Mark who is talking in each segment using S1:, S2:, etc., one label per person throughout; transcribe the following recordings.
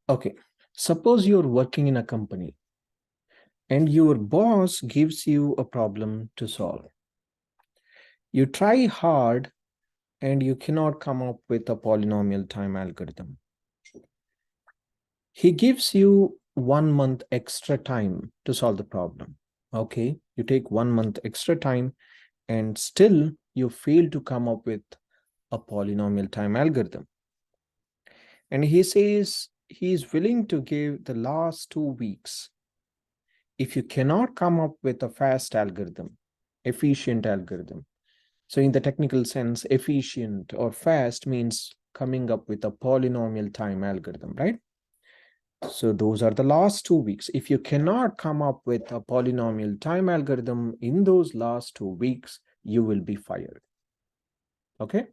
S1: Okay, suppose you're working in a company and your boss gives you a problem to solve. You try hard and you cannot come up with a polynomial time algorithm. He gives you 1 month extra time to solve the problem. Okay, you take 1 month extra time and still you fail to come up with a polynomial time algorithm. And he says he is willing to give the last 2 weeks. If you cannot come up with a fast algorithm, efficient algorithm. So in the technical sense, efficient or fast means coming up with a polynomial time algorithm, right? So those are the last 2 weeks. If you cannot come up with a polynomial time algorithm in those last 2 weeks, you will be fired. Okay.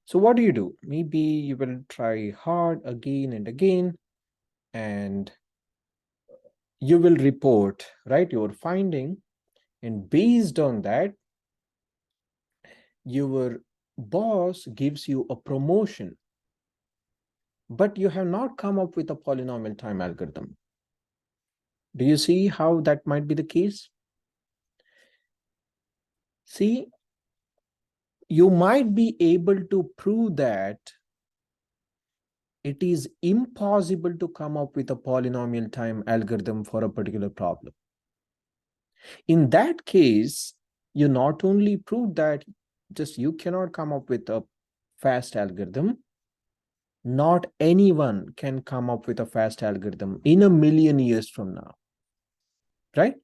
S1: So what do? Maybe you will try hard again and again, and you will report, right, your finding. And based on that, your boss gives you a promotion, but you have not come up with a polynomial time algorithm. Do you see how that might be the case? See, you might be able to prove that it is impossible to come up with a polynomial time algorithm for a particular problem. In that case, you not only prove that just you cannot come up with a fast algorithm, not anyone can come up with a fast algorithm in a million years from now, right?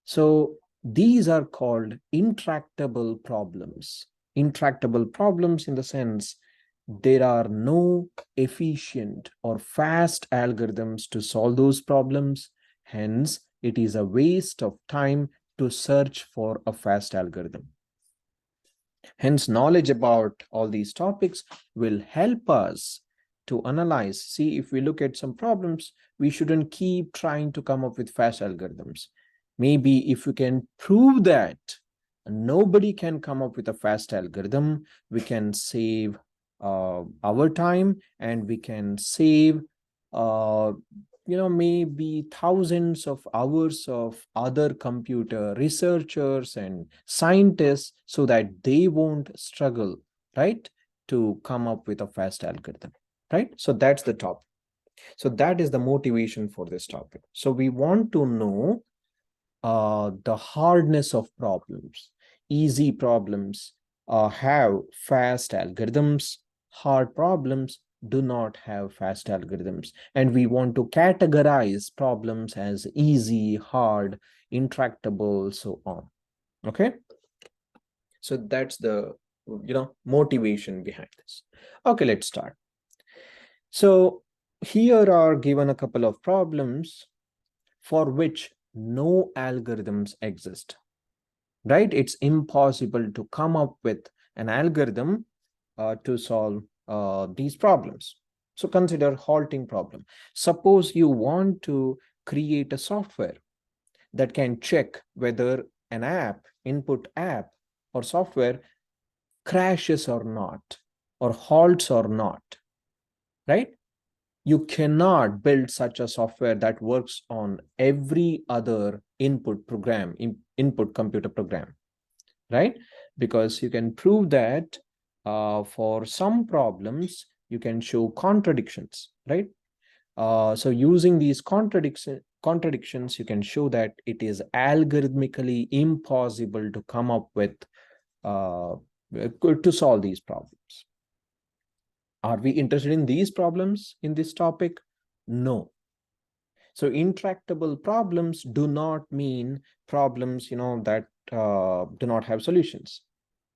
S1: So these are called intractable problems. Intractable problems in the sense there are no efficient or fast algorithms to solve those problems. Hence, it is a waste of time to search for a fast algorithm. Hence, knowledge about all these topics will help us to analyze. See, if we look at some problems, we shouldn't keep trying to come up with fast algorithms. Maybe if we can prove that nobody can come up with a fast algorithm, we can save our time, and we can save maybe thousands of hours of other computer researchers and scientists, so that they won't struggle, right, to come up with a fast algorithm, right? So that's the topic. So that is the motivation for this topic. So we want to know the hardness of problems. Easy problems have fast algorithms. Hard problems do not have fast algorithms. And we want to categorize problems as easy, hard, intractable, so on. Okay. So that's the motivation behind this. Okay, let's start. So here are given a couple of problems for which no algorithms exist, right? It's impossible to come up with an algorithm to solve these problems. So consider halting problem. Suppose you want to create a software that can check whether an input app or software crashes or not, or halts or not, right? You cannot build such a software that works on every other input computer program, right? Because you can prove that for some problems, you can show contradictions, right? So using these contradictions, you can show that it is algorithmically impossible to come up with to solve these problems. Are we interested in these problems in this topic? No. So intractable problems do not mean problems, that do not have solutions,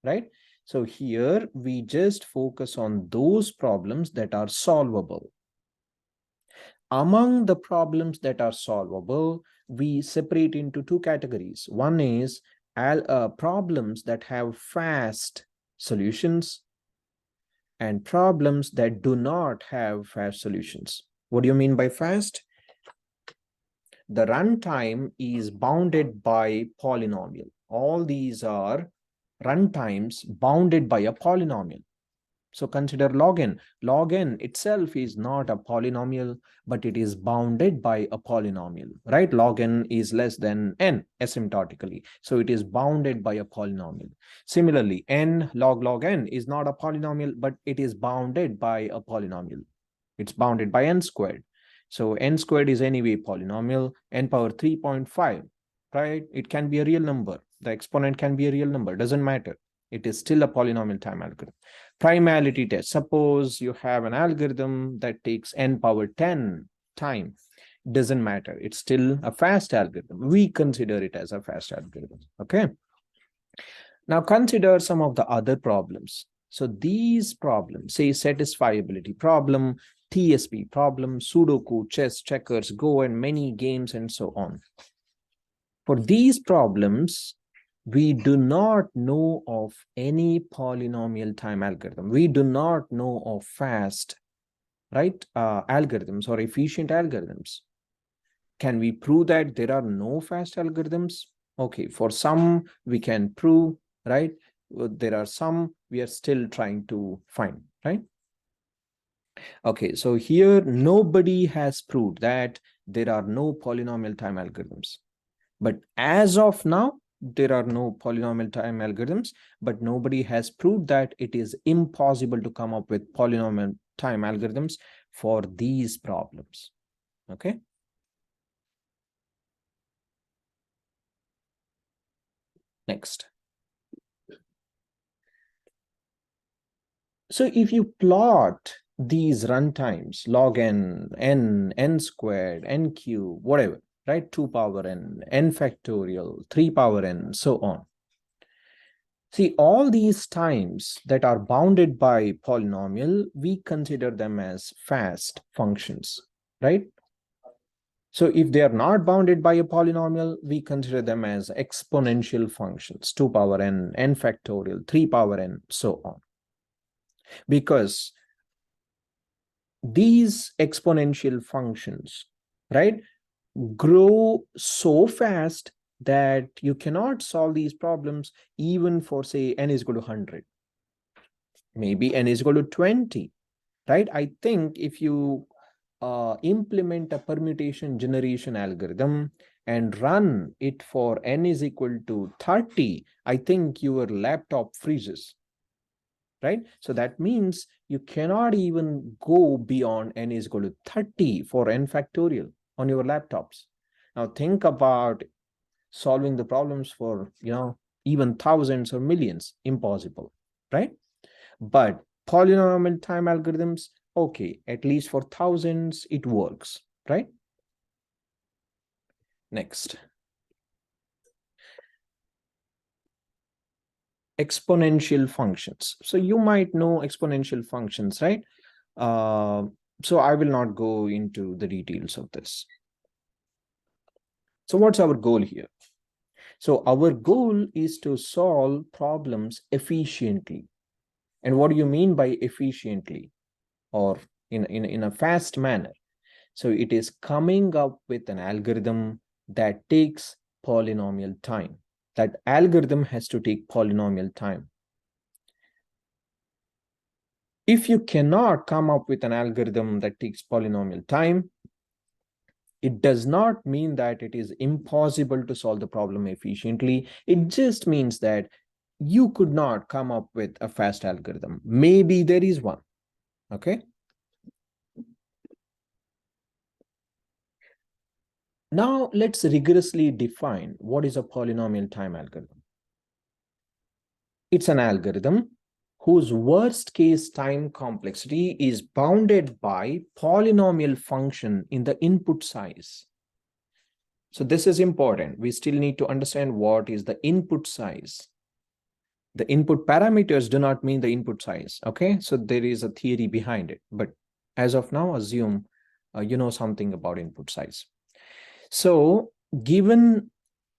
S1: right? So here we just focus on those problems that are solvable. Among the problems that are solvable, we separate into two categories. One is problems that have fast solutions, and problems that do not have fast solutions. What do you mean by fast? The runtime is bounded by polynomial. All these are runtimes bounded by a polynomial. So consider log n. Log n itself is not a polynomial, but it is bounded by a polynomial, right? Log n is less than n asymptotically. So it is bounded by a polynomial. Similarly, n log n is not a polynomial, but it is bounded by a polynomial. It's bounded by n squared. So n squared is anyway polynomial, n power 3.5, right? It can be a real number. The exponent can be a real number, doesn't matter. It is still a polynomial time algorithm. Primality test. Suppose you have an algorithm that takes n power 10 time. Doesn't matter. It's still a fast algorithm. We consider it as a fast algorithm. Okay. Now consider some of the other problems. So these problems, say satisfiability problem, TSP problem, Sudoku, chess, checkers, Go, and many games, and so on. For these problems, we do not know of any polynomial time algorithm. We do not know of fast, right, algorithms or efficient algorithms. Can we prove that there are no fast algorithms? Okay, for some we can prove, right? There are some we are still trying to find, right? Okay, so here nobody has proved that there are no polynomial time algorithms. But as of now, there are no polynomial time algorithms, but nobody has proved that it is impossible to come up with polynomial time algorithms for these problems. Okay. Next. So if you plot these runtimes, log n, n squared, n cube, whatever, right? 2 power n factorial, 3 power n, so on. See, all these times that are bounded by polynomial, we consider them as fast functions, right? So if they are not bounded by a polynomial, we consider them as exponential functions, 2 power n factorial, 3 power n, so on. Because these exponential functions, right, grow so fast that you cannot solve these problems even for, say, n is equal to 100. Maybe n is equal to 20, right? I think if you implement a permutation generation algorithm and run it for n is equal to 30, I think your laptop freezes, right? So that means you cannot even go beyond n is equal to 30 for n factorial on your laptops. Now think about solving the problems for, even thousands or millions. Impossible, right? But polynomial time algorithms, okay, at least for thousands, it works, right? Next. Exponential functions. So you might know exponential functions, right? So I will not go into the details of this. So what's our goal here? So our goal is to solve problems efficiently. And what do you mean by efficiently or in a fast manner? So it is coming up with an algorithm that takes polynomial time. That algorithm has to take polynomial time. If you cannot come up with an algorithm that takes polynomial time, it does not mean that it is impossible to solve the problem efficiently. It just means that you could not come up with a fast algorithm. Maybe there is one, okay? Now let's rigorously define what is a polynomial time algorithm. It's an algorithm whose worst case time complexity is bounded by polynomial function in the input size. So this is important. We still need to understand what is the input size. The input parameters do not mean the input size, okay? So there is a theory behind it, but as of now, assume you know something about input size. So given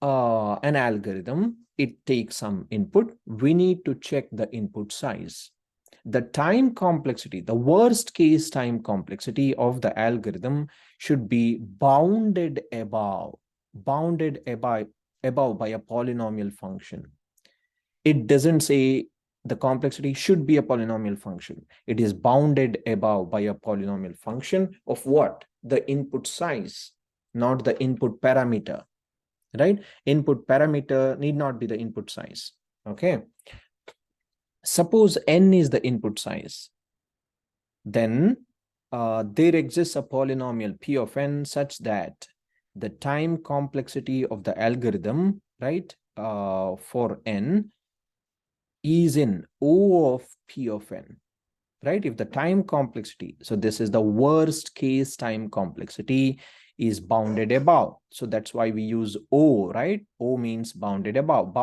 S1: an algorithm, it takes some input. We need to check the input size. The time complexity, the worst case time complexity of the algorithm should be bounded above by a polynomial function. It doesn't say the complexity should be a polynomial function. It is bounded above by a polynomial function of what? The input size, not the input parameter, right? Input parameter need not be the input size, okay? Suppose n is the input size, then there exists a polynomial p of n such that the time complexity of the algorithm, right, for n is in O of P of n, right? If the time complexity, so this is the worst case time complexity, is bounded above. So that's why we use O, right? O means bounded above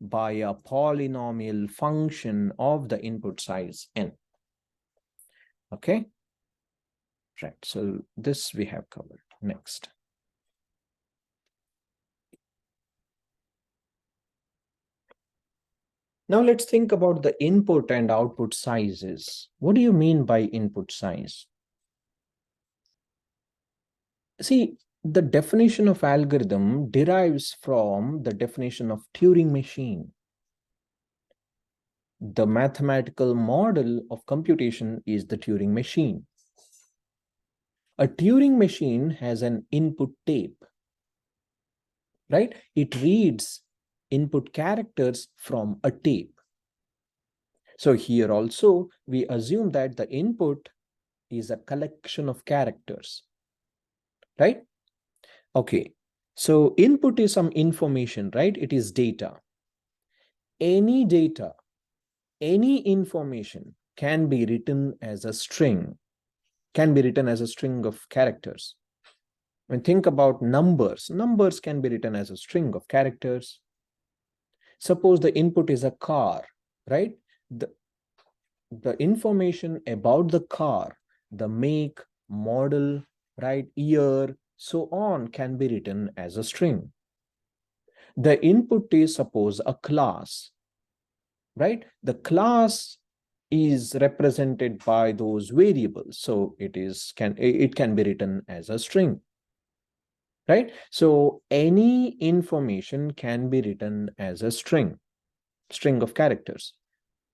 S1: by a polynomial function of the input size n. Okay, right. So this we have covered. Next. Now let's think about the input and output sizes. What do you mean by input size? See, the definition of algorithm derives from the definition of Turing machine. The mathematical model of computation is the Turing machine. A Turing machine has an input tape, right? It reads input characters from a tape. So here also, we assume that the input is a collection of characters, right? Okay, so input is some information, right? It is data. Any data, any information can be written as a string, can be written as a string of characters. When think about numbers, numbers can be written as a string of characters. Suppose the input is a car, right? The information about the car, the make, model, right, year, so on can be written as a string. The input is suppose a class, right? The class is represented by those variables, so it can be written as a string, right? So any information can be written as a string of characters.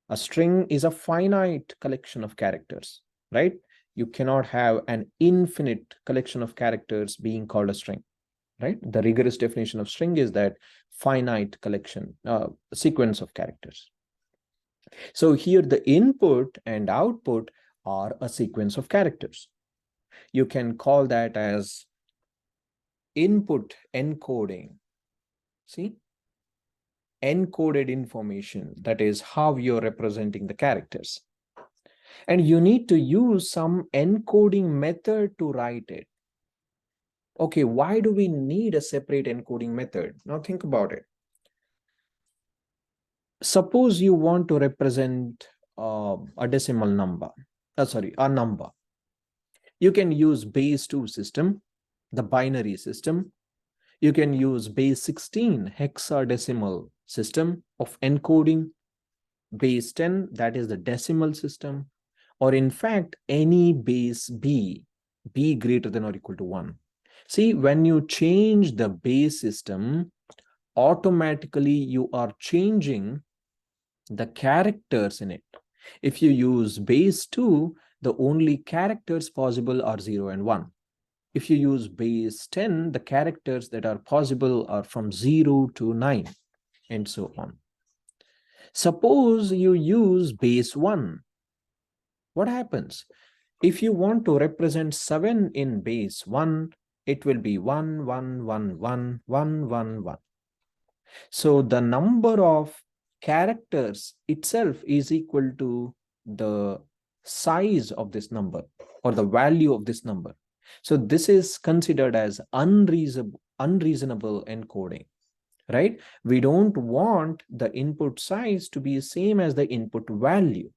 S1: A string is a finite collection of characters, right? You cannot have an infinite collection of characters being called a string, right? The rigorous definition of string is that finite collection, sequence of characters. So here the input and output are a sequence of characters. You can call that as input encoding. See? Encoded information, that is how you're representing the characters. And you need to use some encoding method to write it. Okay, why do we need a separate encoding method? Now think about it. Suppose you want to represent a decimal number, a number. You can use base 2 system, the binary system. You can use base 16 hexadecimal system of encoding, base 10, that is the decimal system, or in fact, any base b greater than or equal to 1. See, when you change the base system, automatically you are changing the characters in it. If you use base 2, the only characters possible are 0 and 1. If you use base 10, the characters that are possible are from 0 to 9, and so on. Suppose you use base 1. What happens? If you want to represent 7 in base 1, it will be 1, 1, 1, 1, 1, 1, 1. So the number of characters itself is equal to the size of this number or the value of this number. So this is considered as unreasonable encoding, right? We don't want the input size to be same as the input value,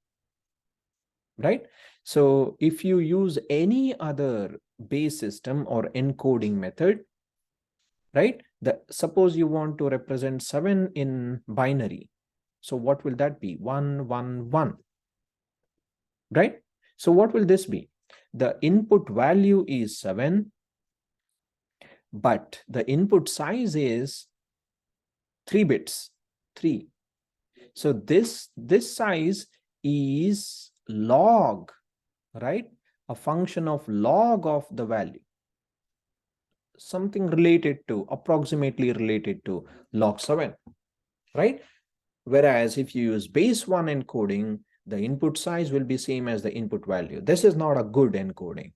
S1: right? So if you use any other base system or encoding method, right? Suppose you want to represent 7 in binary. So what will that be? 1, 1, 1, right? So what will this be? The input value is 7, but the input size is 3 bits, 3. So this size is log, right? A function of log of the value. Something approximately related to log 7, right? Whereas if you use base 1 encoding, the input size will be same as the input value. This is not a good encoding,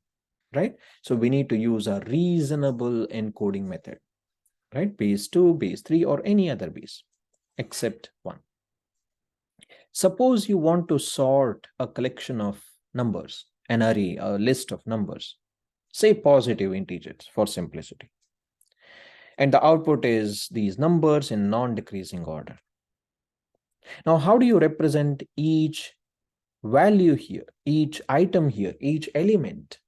S1: right? So we need to use a reasonable encoding method, right? Base 2, base 3, or any other base except 1. Suppose you want to sort a collection of numbers, an array, a list of numbers, say positive integers for simplicity. And the output is these numbers in non-decreasing order. Now, how do you represent each value here, each item here, each element?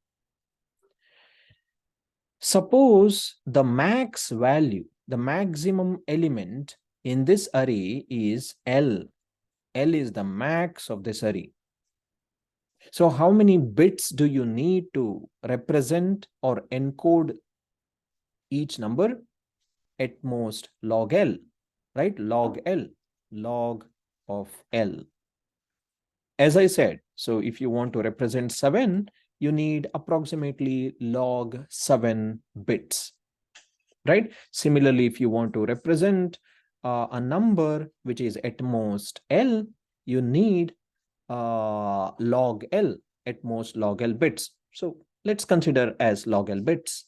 S1: Suppose the max value, the maximum element in this array is L. L is the max of this array. So how many bits do you need to represent or encode each number? At most log L, right? Log L, log of L. As I said, so if you want to represent 7, you need approximately log 7 bits, right? Similarly, if you want to represent a number which is at most L, you need log L, at most log L bits. So let's consider as log L bits,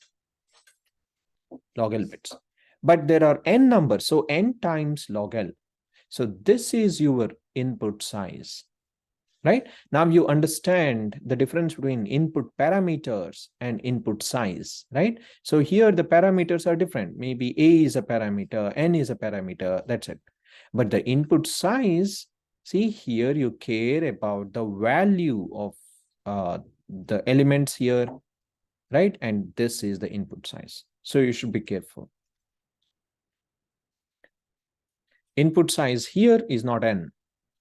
S1: log L bits. But there are n numbers, so n times log L. So this is your input size, right? Now you understand the difference between input parameters and input size, right? So here the parameters are different. Maybe A is a parameter, N is a parameter, that's it. But the input size, see here you care about the value of the elements here, right? And this is the input size. So you should be careful. Input size here is not N,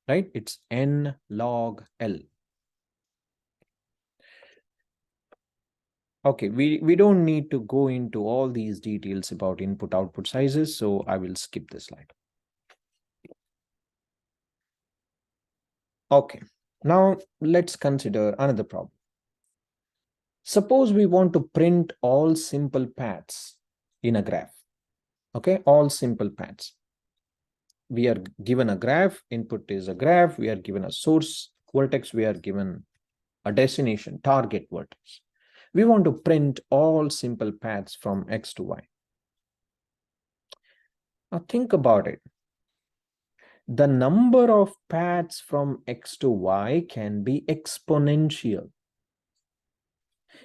S1: right? It's N log L. Okay, we don't need to go into all these details about input output sizes, so I will skip this slide. Okay, now let's consider another problem. Suppose we want to print all simple paths in a graph. Okay, all simple paths. We are given a graph, input is a graph, we are given a source vertex, we are given a destination, target vertex. We want to print all simple paths from X to Y. Now think about it. The number of paths from X to Y can be exponential.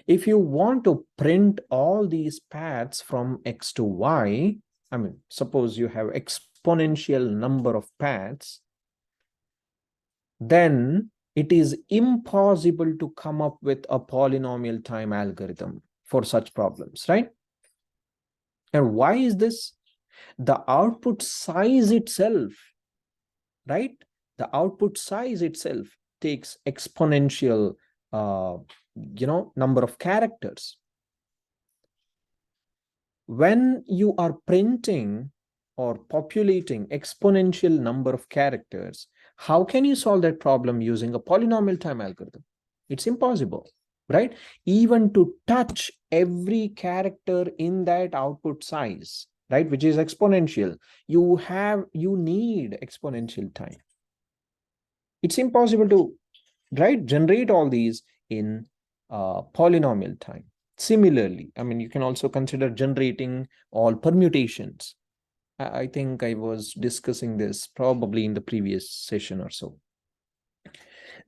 S1: If you want to print all these paths from X to Y, I mean, suppose you have exponential number of paths, then it is impossible to come up with a polynomial time algorithm for such problems, right? And why is this? The output size itself, right? The output size itself takes exponential, number of characters. When you are printing or populating exponential number of characters, how can you solve that problem using a polynomial time algorithm? It's impossible, right? Even to touch every character in that output size, right, which is exponential, you need exponential time. It's impossible to, right, generate all these in polynomial time. Similarly, I mean, you can also consider generating all permutations. I think I was discussing this probably in the previous session or so.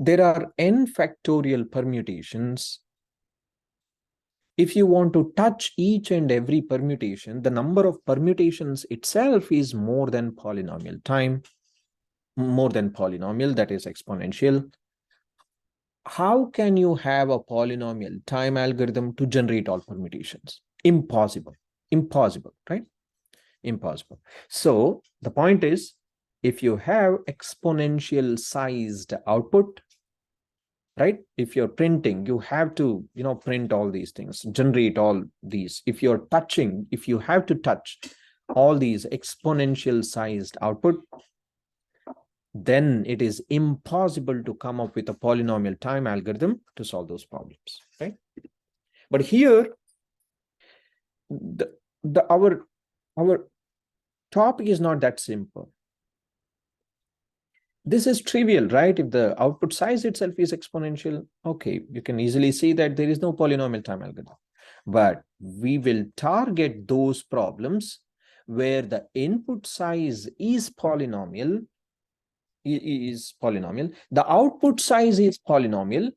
S1: There are n factorial permutations. If you want to touch each and every permutation, the number of permutations itself is more than polynomial time, more than polynomial, that is exponential. How can you have a polynomial time algorithm to generate all permutations? Impossible, right? Impossible. So the point is, if you have exponential sized output, right? If you're printing, you have to, print all these things, generate all these. If you're touching, if you have to touch all these exponential sized output, then it is impossible to come up with a polynomial time algorithm to solve those problems, right? But here, our topic is not that simple. This is trivial, right? If the output size itself is exponential, okay, you can easily see that there is no polynomial time algorithm. But we will target those problems where the input size is polynomial, the output size is polynomial,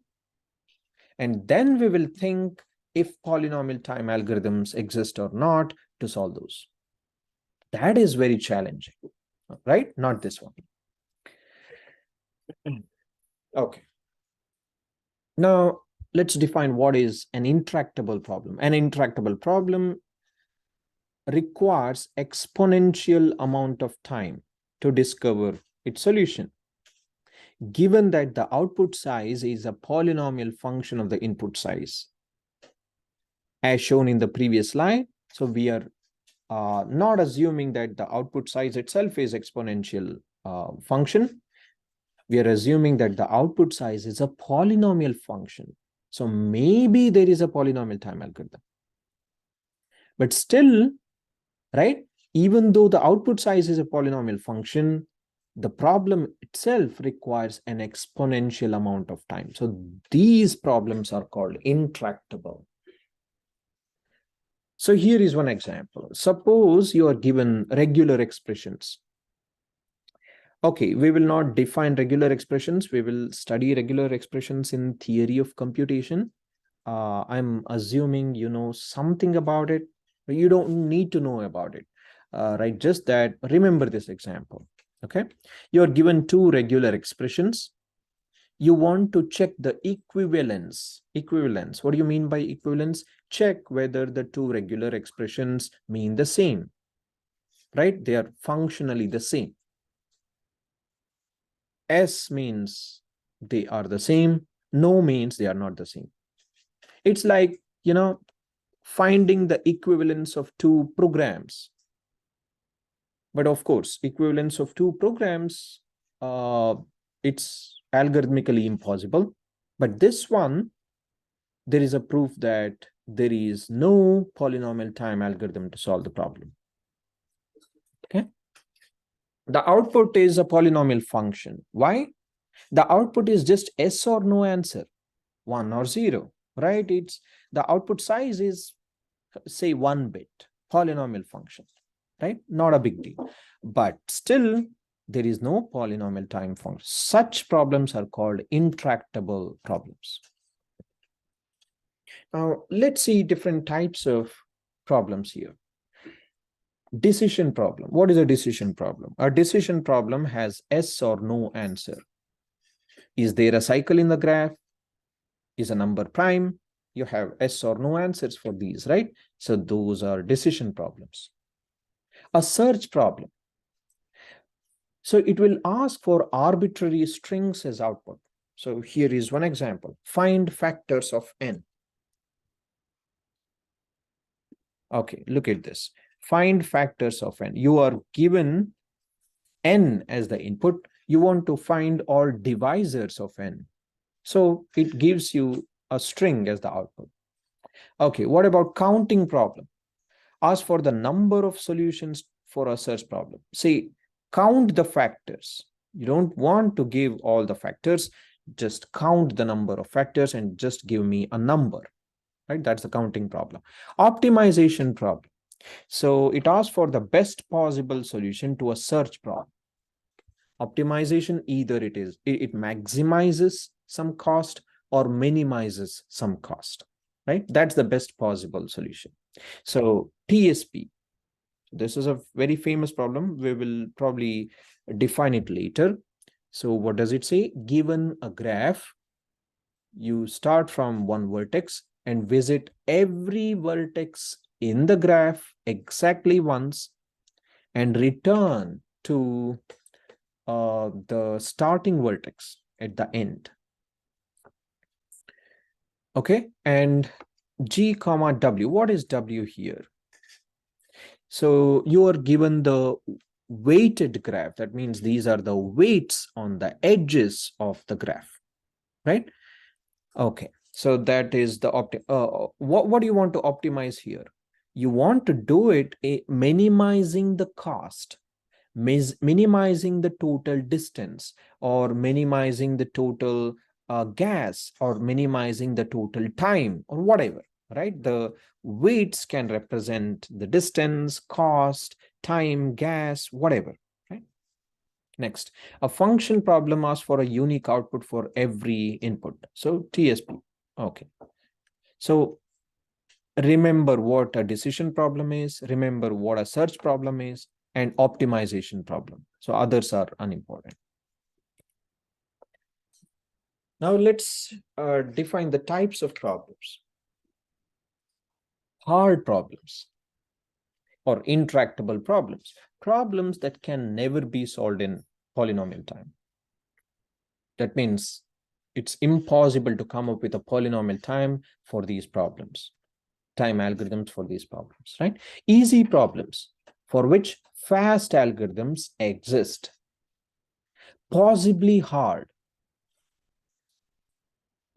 S1: and then we will think if polynomial time algorithms exist or not to solve those. That is very challenging, right? Not this one. Okay. Now, let's define what is an intractable problem. An intractable problem requires exponential amount of time to discover its solution, given that the output size is a polynomial function of the input size, as shown in the previous slide. So we are not assuming that the output size itself is exponential function. We are assuming that the output size is a polynomial function. So maybe there is a polynomial time algorithm. But still, right, even though the output size is a polynomial function, the problem itself requires an exponential amount of time. So these problems are called intractable. So here is one example. Suppose you are given regular expressions. Okay, we will not define regular expressions. We will study regular expressions in theory of computation. I'm assuming you know something about it, but you don't need to know about it, right? Just that, remember this example, okay? You're given two regular expressions. You want to check the equivalence. Equivalence, what do you mean by equivalence? Check whether the two regular expressions mean the same, right? They are functionally the same. S means they are the same. No means they are not the same. It's like, you know, finding the equivalence of two programs. But of course, equivalence of two programs, it's algorithmically impossible. But this one, there is a proof that there is no polynomial time algorithm to solve the problem. Okay. The output is a polynomial function. Why? The output is just yes or no answer, 1 or 0, right? It's the output size is, say, 1 bit, polynomial function, right? Not a big deal. But still, there is no polynomial time function. Such problems are called intractable problems. Now, let's see different types of problems here. Decision problem. What is a decision problem? A decision problem has yes or no answer. Is there a cycle in the graph? Is a number prime? You have yes or no answers for these, right? So those are decision problems. A search problem. So it will ask for arbitrary strings as output. So here is one example. Find factors of n. Okay, look at this. Find factors of n. You are given n as the input. You want to find all divisors of n. So it gives you a string as the output. Okay, what about counting problem? Ask for the number of solutions for a search problem. Say, count the factors. You don't want to give all the factors. Just count the number of factors and just give me a number, right? That's the counting problem. Optimization problem. So it asks for the best possible solution to a search problem. Optimization, either it maximizes some cost or minimizes some cost, right? That's the best possible solution. So TSP, this is a very famous problem. We will probably define it later. So what does it say? Given a graph, you start from one vertex and visit every vertex in the graph exactly once and return to the starting vertex at the end. Okay, and G comma W. What is W here? So you are given the weighted graph. That means these are the weights on the edges of the graph, right? Okay, so that is the what do you want to optimize here? You want to do it minimizing the cost, minimizing the total distance, or minimizing the total gas, or minimizing the total time, or whatever, right? The weights can represent the distance, cost, time, gas, whatever, right? Next, a function problem asks for a unique output for every input. So TSP. Okay. So remember what a decision problem is, remember what a search problem is, and optimization problem. So others are unimportant. Now let's define the types of problems. Hard problems or intractable problems. Problems that can never be solved in polynomial time. That means it's impossible to come up with a polynomial time for these problems, time algorithms for these problems, right? Easy problems for which fast algorithms exist. Possibly hard.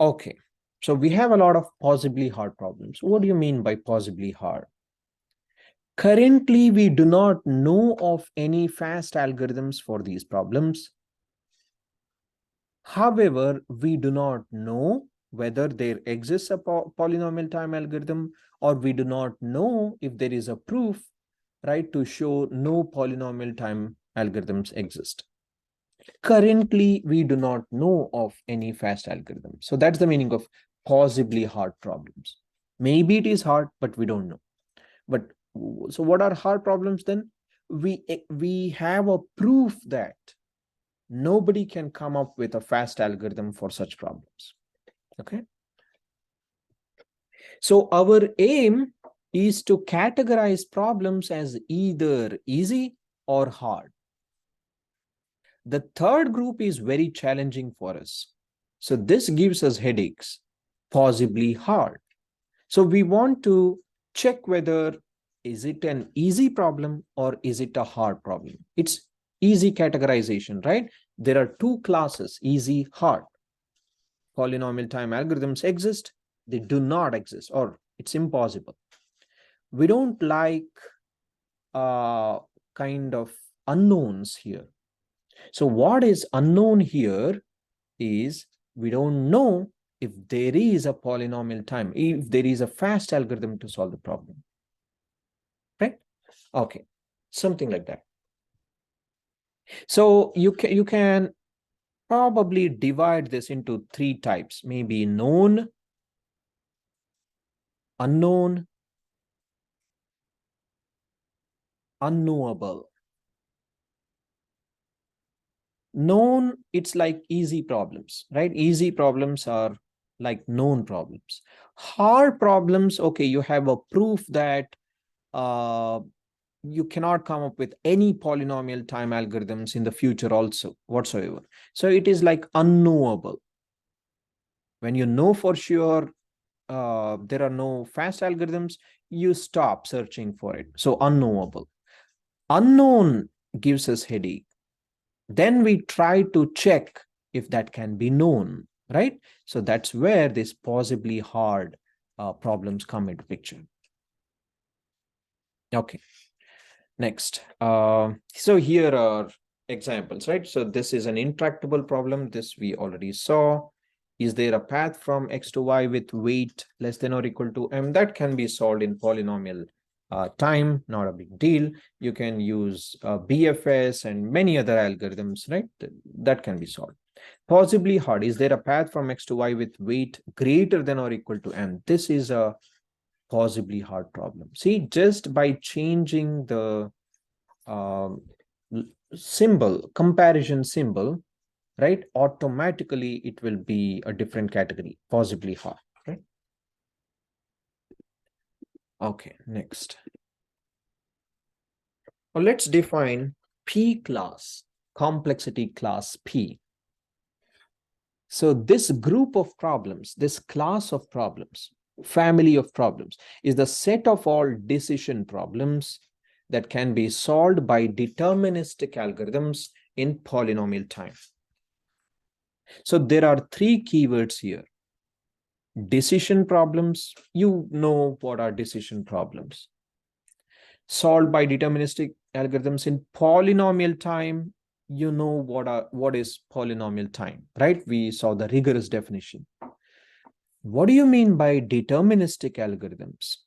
S1: Okay, so we have a lot of possibly hard problems. What do you mean by possibly hard? Currently, we do not know of any fast algorithms for these problems. However, we do not know whether there exists a polynomial time algorithm, or we do not know if there is a proof, right, to show no polynomial time algorithms exist. Currently, we do not know of any fast algorithm. So that's the meaning of possibly hard problems. Maybe it is hard, but we don't know. But so what are hard problems then? We have a proof that nobody can come up with a fast algorithm for such problems. Okay. So our aim is to categorize problems as either easy or hard. The third group is very challenging for us. So this gives us headaches, possibly hard. So we want to check whether is it an easy problem or is it a hard problem. It's easy categorization, right? There are two classes, easy, hard. Polynomial time algorithms exist, they do not exist, or it's impossible. We don't like kind of unknowns here. So what is unknown here is we don't know if there is a polynomial time, if there is a fast algorithm to solve the problem, right? Okay, something like that. So you can probably divide this into three types, maybe known, unknown, unknowable. Known, it's like easy problems, right? Easy problems are like known problems. Hard problems, okay, you have a proof that you cannot come up with any polynomial time algorithms in the future also whatsoever. So it is like unknowable. When you know for sure there are no fast algorithms, you stop searching for it. So unknowable. Unknown gives us headache. Then we try to check if that can be known, right? So that's where this possibly hard problems come into picture. Okay. Next, so here are examples, right? So this is an intractable problem. This we already saw. Is there a path from x to y with weight less than or equal to m? That can be solved in polynomial time, not a big deal. You can use BFS and many other algorithms, right? That can be solved. Possibly hard. Is there a path from x to y with weight greater than or equal to m? This is a possibly hard problem. See, just by changing the symbol, comparison symbol, right, automatically it will be a different category, possibly hard, right? Okay, next. Well, let's define P class, complexity class P. So this group of problems, this class of problems, family of problems, is the set of all decision problems that can be solved by deterministic algorithms in polynomial time. So there are three keywords here. Decision problems. You know what are decision problems. Solved by deterministic algorithms in polynomial time. You know what is polynomial time, right? We saw the rigorous definition. What do you mean by deterministic algorithms?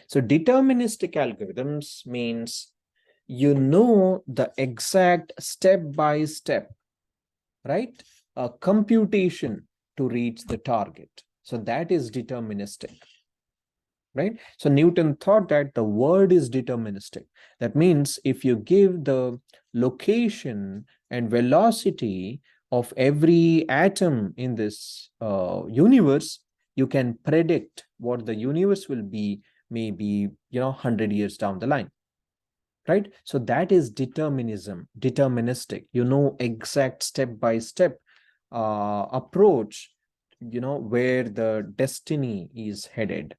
S1: So deterministic algorithms means you know the exact step-by-step, right? A computation to reach the target. So that is deterministic, right? So Newton thought that the word is deterministic. That means if you give the location and velocity of every atom in this universe, you can predict what the universe will be maybe 100 years down the line, right? So that is deterministic. You know exact step-by-step approach, where the destiny is headed,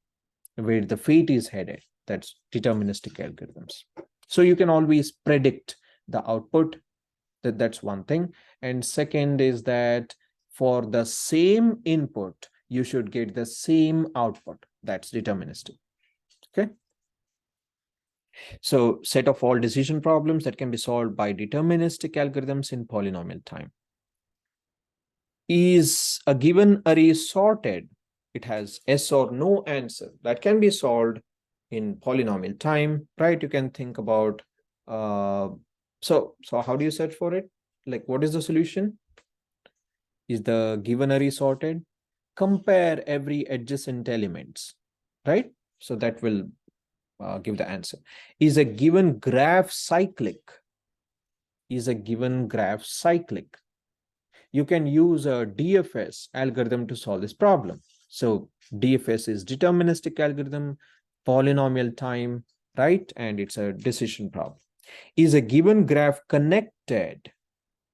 S1: where the fate is headed. That's deterministic algorithms. So you can always predict the output. That's one thing. And second is that for the same input, you should get the same output. That's deterministic. Okay. So set of all decision problems that can be solved by deterministic algorithms in polynomial time. Is a given array sorted? It has yes or no answer that can be solved in polynomial time, right? You can think about, so how do you search for it? Like, what is the solution? Is the given array sorted? Compare every adjacent elements, right? So that will give the answer. Is a given graph cyclic? Is a given graph cyclic? You can use a DFS algorithm to solve this problem. So DFS is deterministic algorithm, polynomial time, right? And it's a decision problem. Is a given graph connected?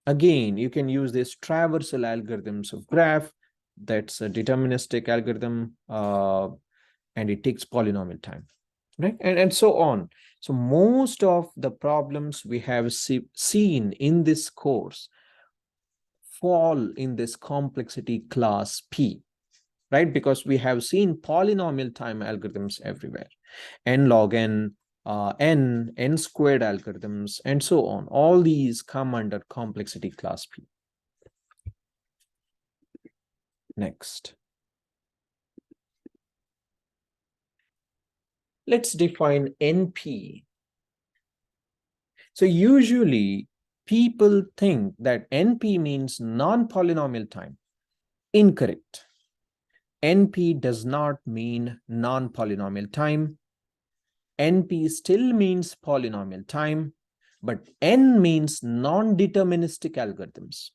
S1: Again, you can use this traversal algorithms of graph. That's a deterministic algorithm, and it takes polynomial time, right? And so on. So most of the problems we have seen in this course fall in this complexity class P, right? Because we have seen polynomial time algorithms everywhere, n log n, n squared algorithms, and so on. All these come under complexity class P. Next. Let's define NP. So usually people think that NP means non-polynomial time. Incorrect. NP does not mean non-polynomial time. NP still means polynomial time, but N means non-deterministic algorithms.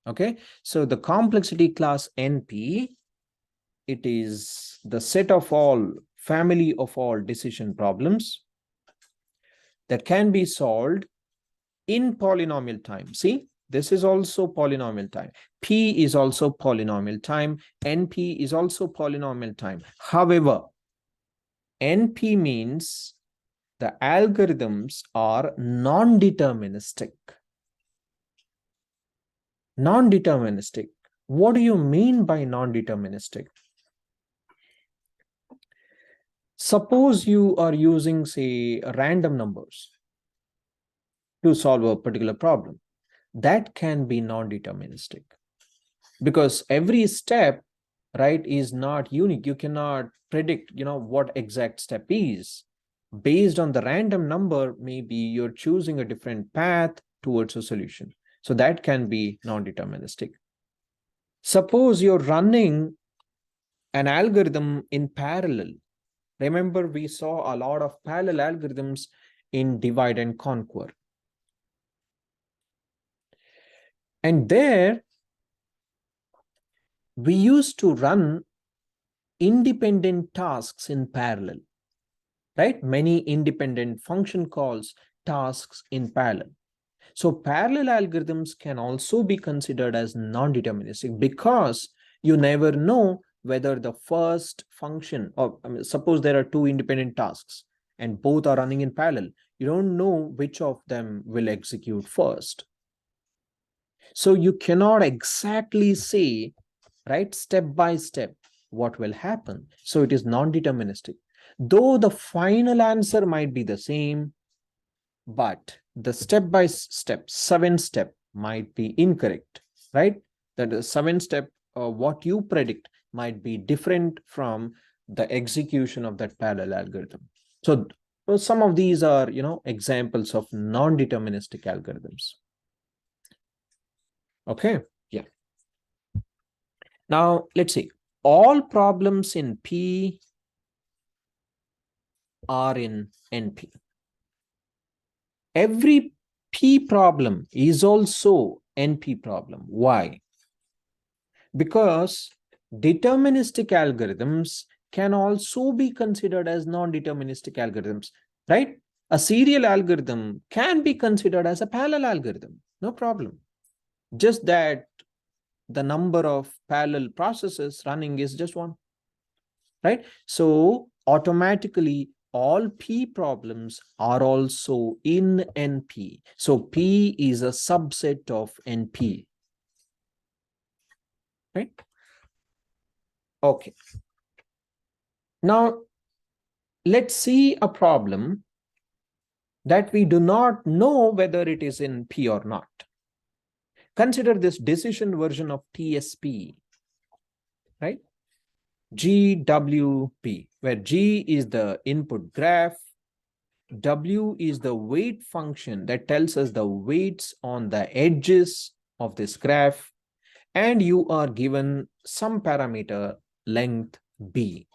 S1: Okay, so the complexity class NP, it is the set of all, family of all decision problems that can be solved in polynomial time. See, this is also polynomial time. P is also polynomial time. NP is also polynomial time. However, NP means the algorithms are non-deterministic. Non-deterministic. What do you mean by non-deterministic? Suppose you are using, say, random numbers to solve a particular problem. That can be non-deterministic because every step, right, is not unique. You cannot predict, what exact step is. Based on the random number, maybe you're choosing a different path towards a solution. So that can be non-deterministic. Suppose you're running an algorithm in parallel. Remember, we saw a lot of parallel algorithms in divide and conquer. And there, we used to run independent tasks in parallel, right? Many independent function calls, tasks in parallel. So parallel algorithms can also be considered as non-deterministic because you never know whether the first function, or suppose there are two independent tasks and both are running in parallel. You don't know which of them will execute first. So you cannot exactly say, right, step by step what will happen. So it is non-deterministic. Though the final answer might be the same, but the step by step, 7-step might be incorrect, right? That is 7-step, what you predict might be different from the execution of that parallel algorithm. So some of these are, examples of non-deterministic algorithms. Okay, yeah. Now let's see. All problems in P are in NP. Every P problem is also NP problem. Why? Because deterministic algorithms can also be considered as non-deterministic algorithms, right? A serial algorithm can be considered as a parallel algorithm, no problem. Just that the number of parallel processes running is just one, right? So automatically all P problems are also in NP. So P is a subset of NP, right? Okay. Now, let's see a problem that we do not know whether it is in P or not. Consider this decision version of TSP, right? GWP, where G is the input graph, W is the weight function that tells us the weights on the edges of this graph, and you are given some parameter length B.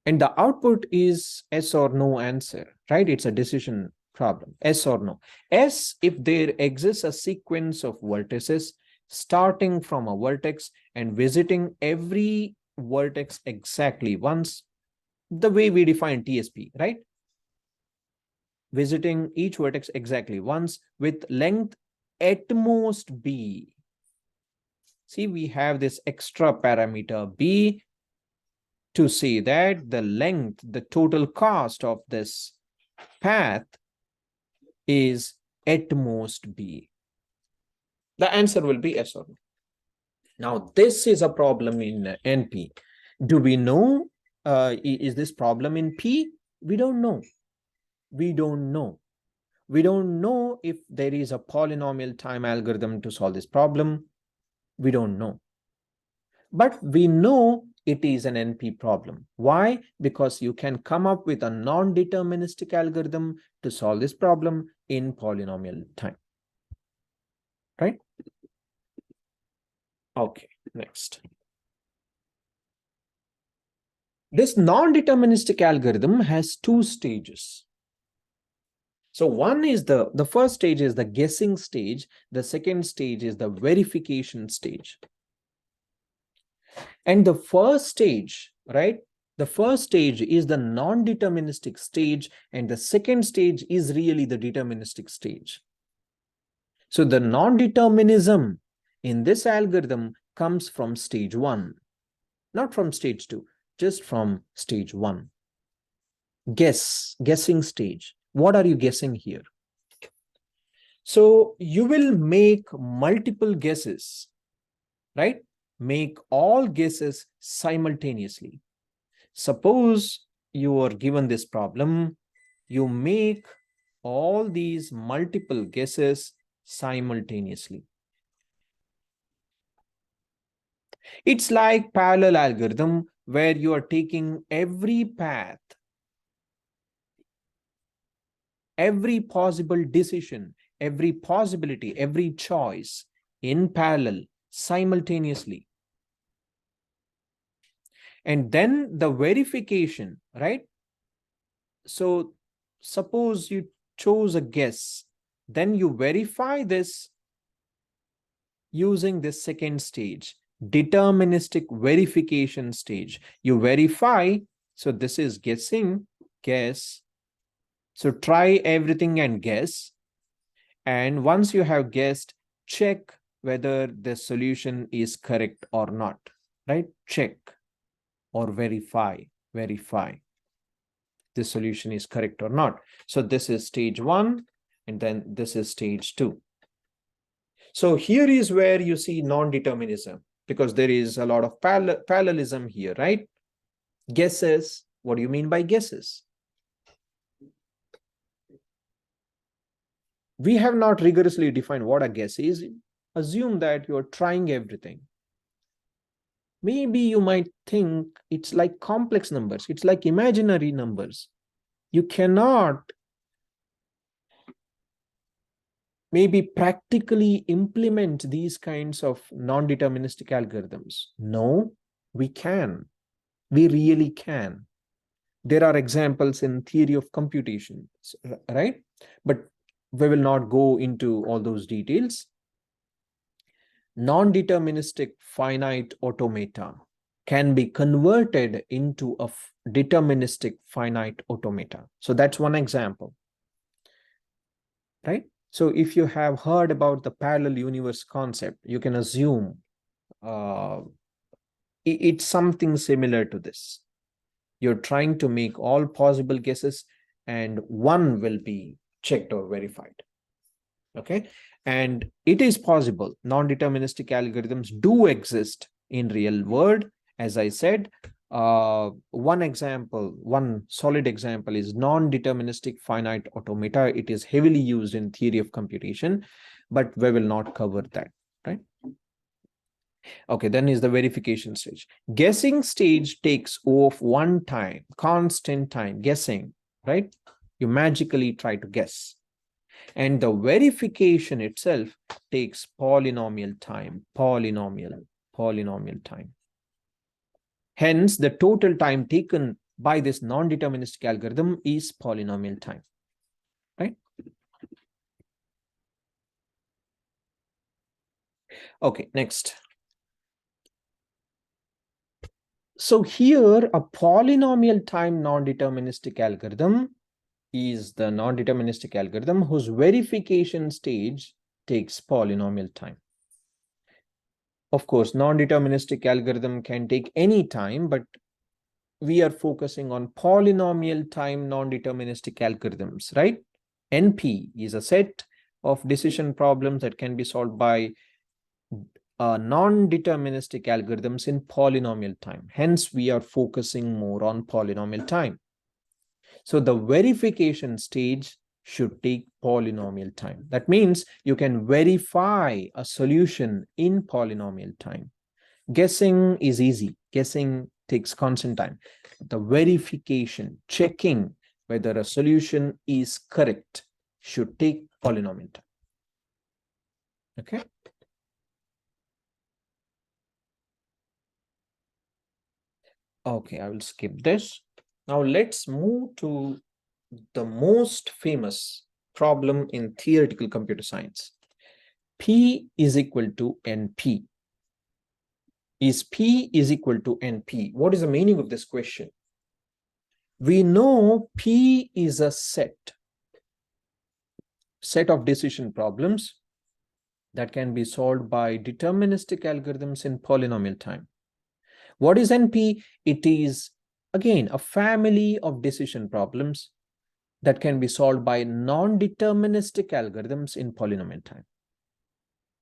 S1: And the output is yes or no answer, right? It's a decision problem, yes or no. S, if there exists a sequence of vertices starting from a vertex and visiting every vertex exactly once, the way we define TSP, right? Visiting each vertex exactly once with length at most B. See, we have this extra parameter B to say that the length, the total cost of this path is at most B. The answer will be yes or no. Now, this is a problem in NP. Do we know, is this problem in P? We don't know. We don't know. We don't know if there is a polynomial time algorithm to solve this problem. We don't know. But we know it is an NP problem. Why? Because you can come up with a non-deterministic algorithm to solve this problem in polynomial time. Right? Okay, next. This non-deterministic algorithm has two stages. So one is the first stage is the guessing stage. The second stage is the verification stage. And the first stage, right? The first stage is the non-deterministic stage, and the second stage is really the deterministic stage. So the non-determinism in this algorithm comes from stage 1, not from stage 2, just from stage 1. Guessing stage. What are you guessing here? So you will make multiple guesses, right? Make all guesses simultaneously. Suppose you are given this problem, you make all these multiple guesses simultaneously. It's like parallel algorithm where you are taking every path, every possible decision, every possibility, every choice in parallel simultaneously. And then the verification, right? So suppose you chose a guess, then you verify this using this second stage, deterministic verification stage. You verify, so this is guessing, guess. So try everything and guess. And once you have guessed, check whether the solution is correct or not, right? Check or verify. this solution is correct or not. So this is stage 1, and then this is stage 2. So here is where you see non-determinism, because there is a lot of parallelism here, right? Guesses. What do you mean by guesses? We have not rigorously defined what a guess is. Assume that you're trying everything. Maybe you might think it's like complex numbers. It's like imaginary numbers. You cannot maybe practically implement these kinds of non-deterministic algorithms. No, we can. We really can. There are examples in theory of computation, right? But we will not go into all those details. Non-deterministic finite automata can be converted into a deterministic finite automata. So that's one example, right? So if you have heard about the parallel universe concept, you can assume it's something similar to this. You're trying to make all possible guesses, and one will be checked or verified. Okay, and it is possible. Non-deterministic algorithms do exist in real world. As I said, one solid example is non-deterministic finite automata. It is heavily used in theory of computation, but we will not cover that, right? Okay, then is the verification stage. Guessing stage takes off one time, constant time, guessing, right? You magically try to guess. And the verification itself takes polynomial time, polynomial time. Hence, the total time taken by this non-deterministic algorithm is polynomial time, right? Okay, next. So here, a polynomial time non-deterministic algorithm is the non-deterministic algorithm whose verification stage takes polynomial time. Of course, non-deterministic algorithm can take any time, but we are focusing on polynomial time non-deterministic algorithms, right? NP is a set of decision problems that can be solved by non-deterministic algorithms in polynomial time. Hence, we are focusing more on polynomial time. So the verification stage should take polynomial time. That means you can verify a solution in polynomial time. Guessing is easy. Guessing takes constant time. The verification, checking whether a solution is correct, should take polynomial time. Okay. Okay, I will skip this. Now let's move to the most famous problem in theoretical computer science. P is equal to NP. Is P is equal to NP? What is the meaning of this question? We know P is a set of decision problems that can be solved by deterministic algorithms in polynomial time. What is NP? It is, again, a family of decision problems that can be solved by non-deterministic algorithms in polynomial time.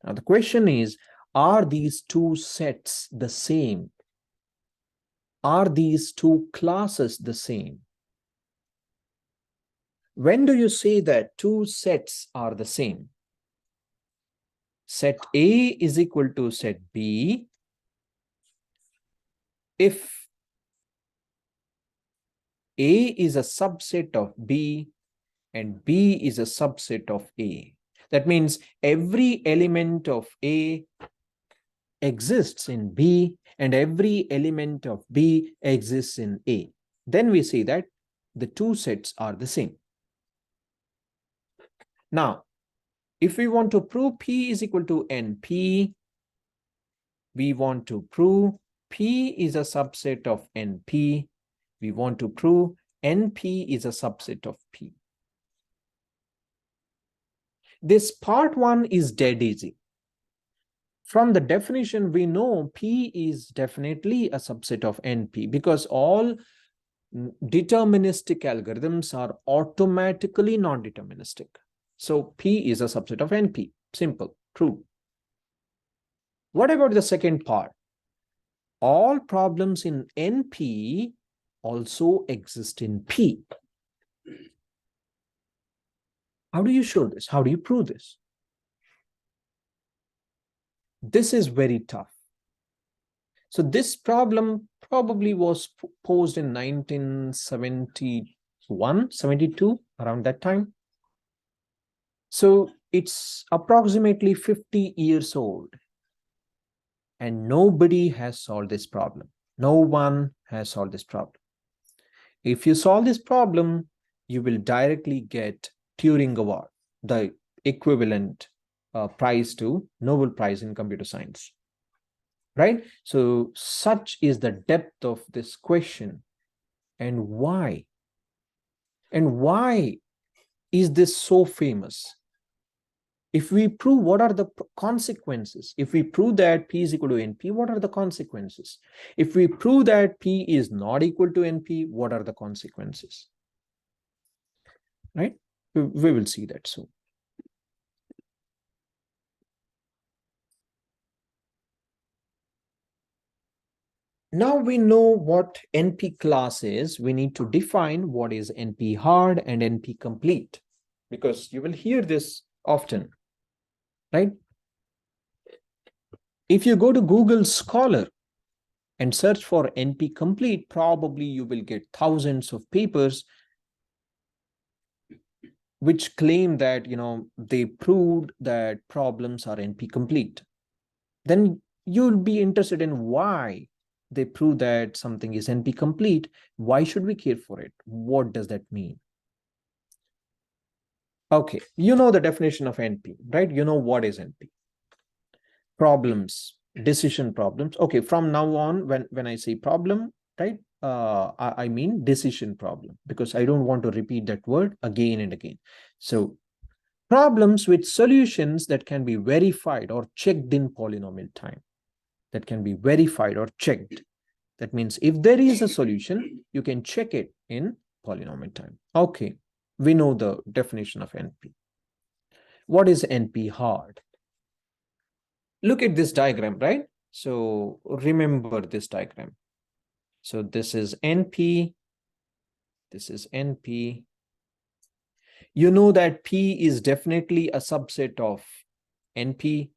S1: Now, the question is, are these two sets the same? Are these two classes the same? When do you say that two sets are the same? Set A is equal to set B if A is a subset of B and B is a subset of A. That means every element of A exists in B and every element of B exists in A. Then we say that the two sets are the same. Now, if we want to prove P is equal to NP, we want to prove P is a subset of NP. We want to prove NP is a subset of P. This part one is dead easy. From the definition, we know P is definitely a subset of NP because all deterministic algorithms are automatically non-deterministic. So P is a subset of NP. Simple, true. What about the second part? All problems in NP also exist in P. How do you show this? How do you prove this? This is very tough. So this problem probably was posed in 1971, 72, around that time. So it's approximately 50 years old. And nobody has solved this problem. No one has solved this problem. If you solve this problem, you will directly get Turing Award, the equivalent prize to Nobel Prize in computer science. Right? So such is the depth of this question. And why? And why is this so famous? If we prove, what are the consequences? If we prove that P is equal to NP, what are the consequences? If we prove that P is not equal to NP, what are the consequences? Right? We will see that soon. Now we know what NP class is. We need to define what is NP hard and NP complete, because you will hear this often, right? If you go to Google Scholar and search for NP complete, probably you will get thousands of papers which claim that, they proved that problems are NP complete. Then you'll be interested in why they prove that something is NP complete. Why should we care for it? What does that mean? Okay, you know the definition of NP, right? You know what is NP. Problems, decision problems. Okay, from now on, when I say problem, right, I mean decision problem, because I don't want to repeat that word again and again. So problems with solutions that can be verified or checked in polynomial time. That can be verified or checked. That means if there is a solution, you can check it in polynomial time. Okay, we know the definition of NP. What is NP hard? Look at this diagram, right? So remember this diagram. So this is NP. This is NP. You know that P is definitely a subset of NP,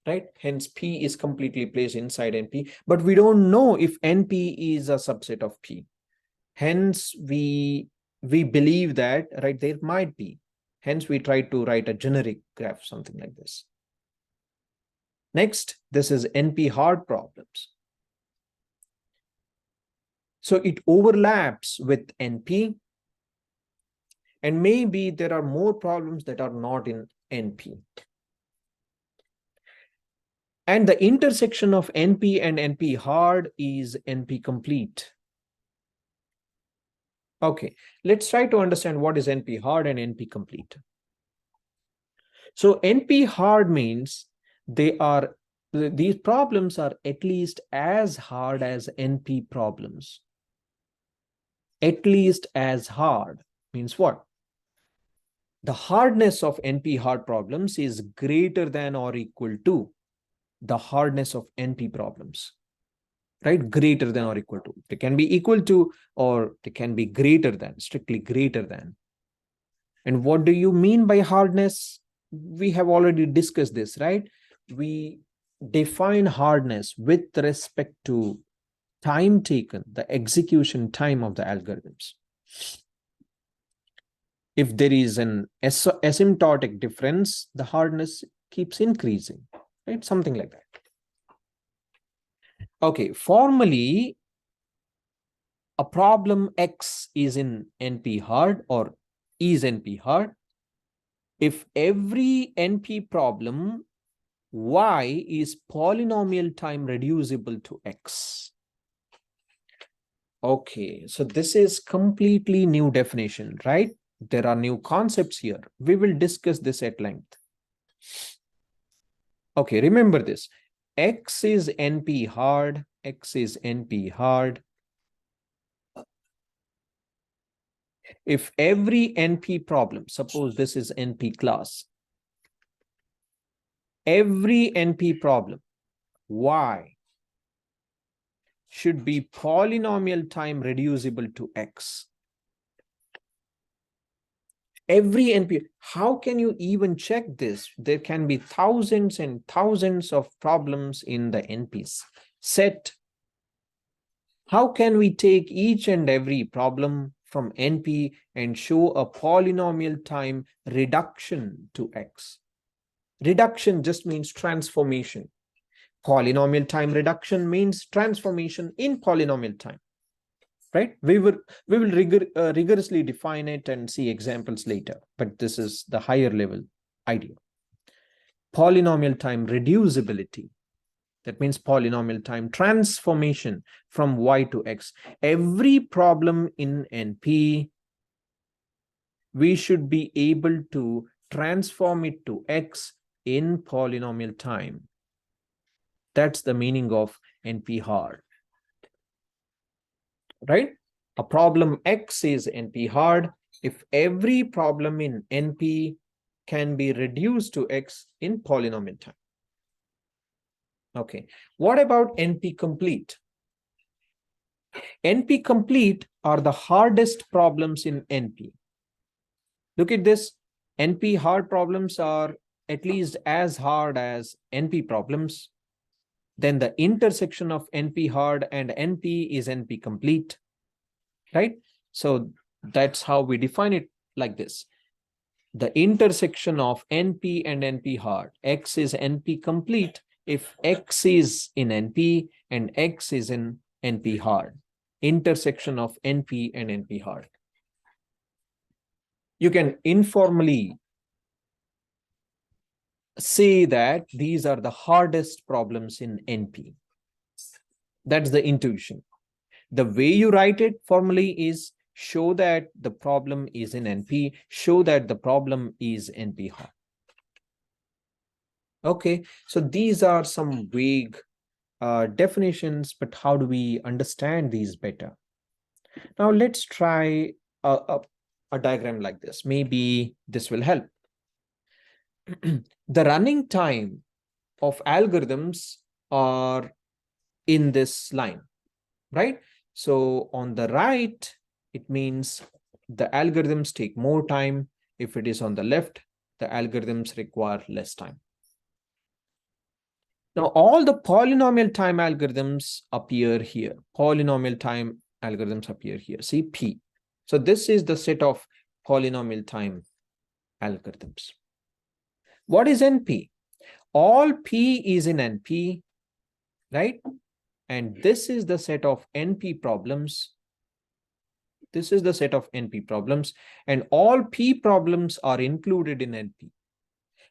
S1: right? Hence, P is completely placed inside NP, but we don't know if NP is a subset of P. Hence, we believe that, right, there might be. Hence, we try to write a generic graph, something like this. Next, this is NP hard problems. So it overlaps with NP, and maybe there are more problems that are not in NP. And the intersection of NP and NP hard is NP complete. Okay, let's try to understand what is NP hard and NP complete. So NP hard means these problems are at least as hard as NP problems. At least as hard means what? The hardness of NP hard problems is greater than or equal to the hardness of NP problems, right? Greater than or equal to. They can be equal to, or they can be greater than, strictly greater than. And what do you mean by hardness? We have already discussed this, right? We define hardness with respect to time taken, the execution time of the algorithms. If there is an asymptotic difference, the hardness keeps increasing, right? Something like that. Okay, formally, a problem X is in NP hard or is NP hard if every NP problem Y is polynomial time reducible to X. Okay, so this is completely new definition, right? There are new concepts here. We will discuss this at length. Okay, remember this. X is NP hard. X is NP hard If every NP problem, suppose this is NP class, every NP problem, Y, should be polynomial time reducible to X. Every NP, how can you even check this? There can be thousands and thousands of problems in the NPs set. How can we take each and every problem from NP and show a polynomial time reduction to X? Reduction just means transformation. Polynomial time reduction means transformation in polynomial time, right? We will rigorously define it and see examples later, but this is the higher level idea. Polynomial time reducibility, that means polynomial time transformation from Y to X. Every problem in NP, we should be able to transform it to X in polynomial time. That's the meaning of NP hard, right? A problem X is NP hard if every problem in NP can be reduced to X in polynomial time. Okay, what about NP complete? NP complete are the hardest problems in NP. Look at this. NP hard problems are at least as hard as NP problems. Then the intersection of NP hard and NP is NP complete, right? So that's how we define it like this. The intersection of NP and NP hard, X is NP complete if X is in NP and X is in NP hard. Intersection of NP and NP hard. You can informally say that these are the hardest problems in NP. That's the intuition. The way you write it formally is show that the problem is in NP, show that the problem is NP hard. Okay, so these are some vague definitions, but how do we understand these better? Now let's try a diagram like this. Maybe this will help. The running time of algorithms are in this line, right? So on the right, it means the algorithms take more time. If it is on the left, the algorithms require less time. Now, all the polynomial time algorithms appear here. Polynomial time algorithms appear here. See P. So this is the set of polynomial time algorithms. What is NP? All P is in NP, right? And this is the set of NP problems. This is the set of NP problems, and all P problems are included in NP.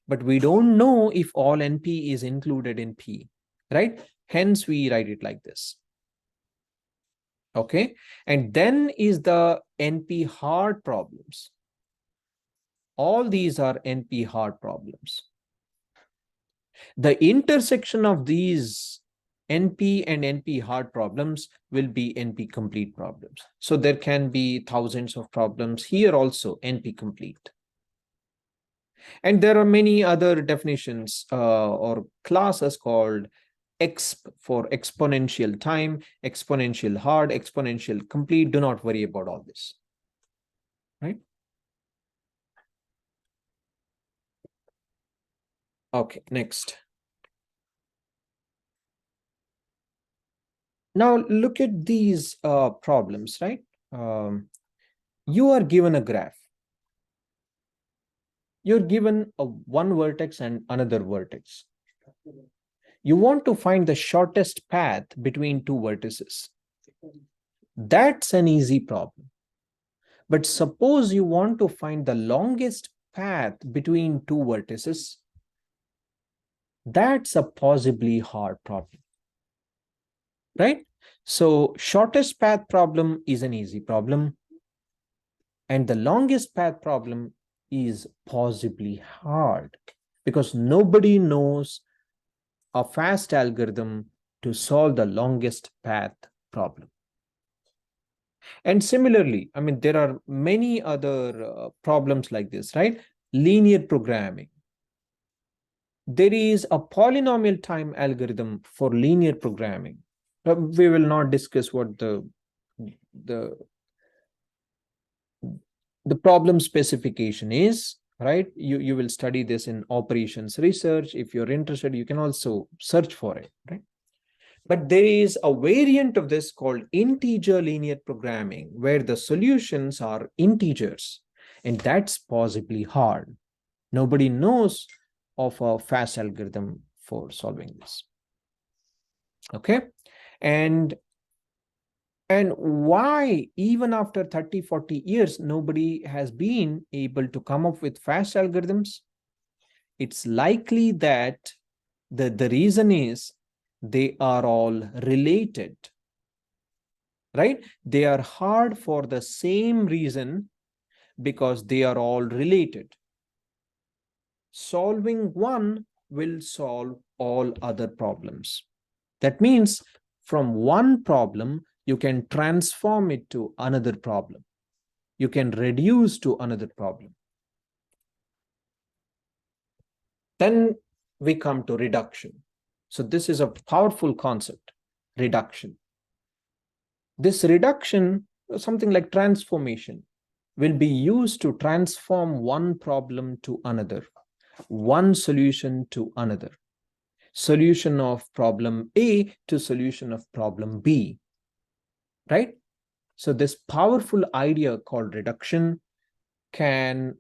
S1: But we don't know if all NP is included in P, right? Hence, we write it like this. Okay, and then is the NP hard problems. All these are NP hard problems. The intersection of these NP and NP hard problems will be NP complete problems. So there can be thousands of problems here also, NP complete. And there are many other definitions or classes called exp for exponential time, exponential hard, exponential complete. Do not worry about all this, right? Okay, next. Now look at these problems, right? You are given a graph. You're given a one vertex and another vertex. You want to find the shortest path between two vertices. That's an easy problem. But suppose you want to find the longest path between two vertices. That's a possibly hard problem, right? So shortest path problem is an easy problem, and the longest path problem is possibly hard because nobody knows a fast algorithm to solve the longest path problem. And similarly, I mean, there are many other problems like this, right? Linear programming. There is a polynomial time algorithm for linear programming. We will not discuss what the the problem specification is, right? You will study this in operations research. If you're interested, you can also search for it, right? But there is a variant of this called integer linear programming, where the solutions are integers, and that's possibly hard. Nobody knows of a fast algorithm for solving this. Okay. And why, even after 30, 40 years, nobody has been able to come up with fast algorithms? It's likely that the reason is they are all related, right? They are hard for the same reason, because they are all related. Solving one will solve all other problems. That means from one problem, you can transform it to another problem. You can reduce to another problem. Then we come to reduction. So this is a powerful concept, reduction. This reduction, something like transformation, will be used to transform one problem to another, one solution to another. Solution of problem A to solution of problem B, right? So this powerful idea called reduction can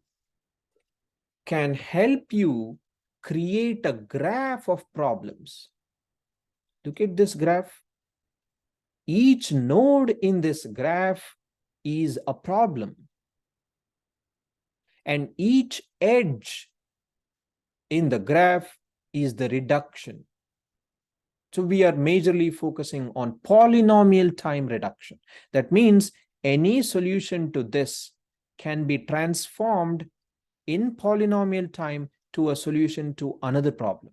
S1: help you create a graph of problems. Look at this graph. Each node in this graph is a problem, and each edge in the graph is the reduction. So we are majorly focusing on polynomial time reduction. That means any solution to this can be transformed in polynomial time to a solution to another problem.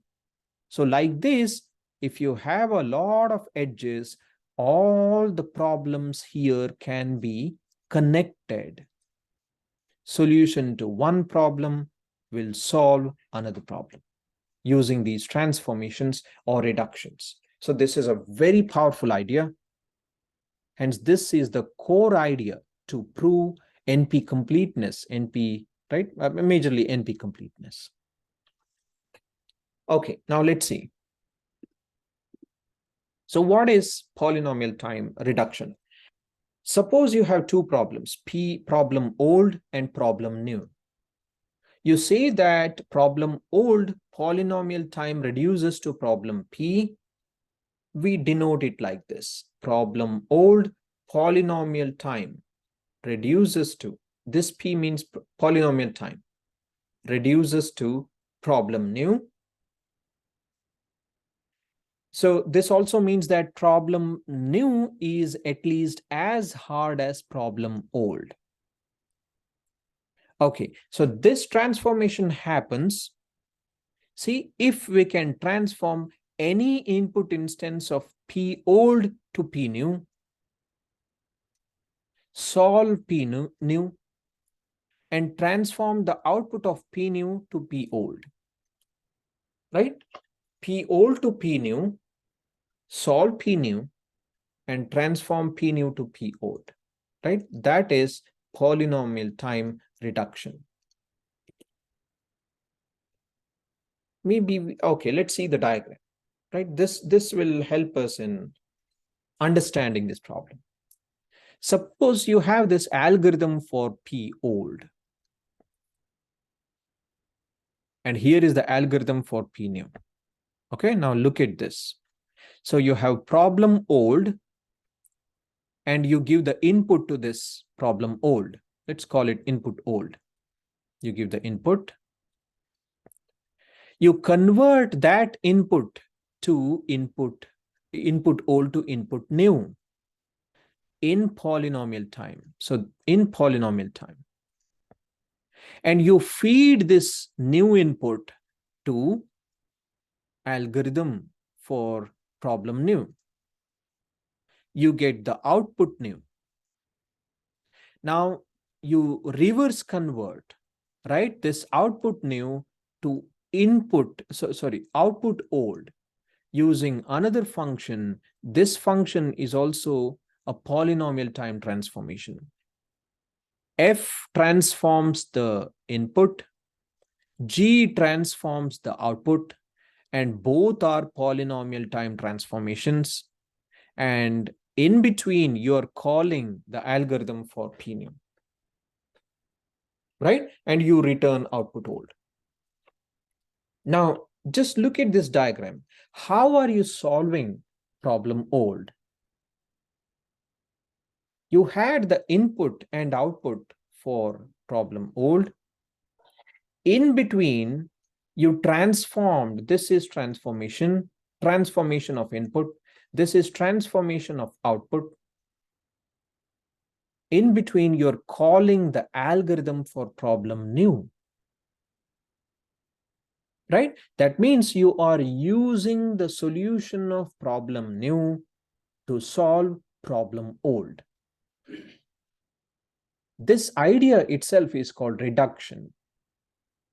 S1: So like this, if you have a lot of edges, all the problems here can be connected. Solution to one problem will solve another problem using these transformations or reductions. So this is a very powerful idea. Hence, this is the core idea to prove NP completeness, NP, right? Majorly NP completeness. Okay, now let's see. So what is polynomial time reduction? Suppose you have two problems, problem old and problem new. You say that problem old polynomial time reduces to problem P. We denote it like this. Problem old polynomial time reduces to, this P means polynomial time, reduces to problem new. So this also means that problem new is at least as hard as problem old. Okay, so this transformation happens. See, if we can transform any input instance of P old to P new, solve P new, and transform the output of P new to P old, right? P old to P new, solve P new, and transform P new to P old, right? That is polynomial time reduction. Maybe, okay, let's see the diagram, right? This will help us in understanding this problem. Suppose you have this algorithm for P old, and here is the algorithm for P new. Okay, now look at this. So you have problem old, and you give the input to this problem old. Let's call it input old. You give the input. You convert that input to input old to input new in polynomial time. So in polynomial time. And you feed this new input to algorithm for problem new. You get the output new. Now you reverse convert, right, this output new to output old using another function. This function is also a polynomial time transformation. F transforms the input, G transforms the output, and both are polynomial time transformations. And in between, you're calling the algorithm for P new, right? And you return output old. Now, just look at this diagram. How are you solving problem old? You had the input and output for problem old. In between, you transformed. This is transformation of input. This is transformation of output. In between, you're calling the algorithm for problem new, right? That means you are using the solution of problem new to solve problem old. This idea itself is called reduction,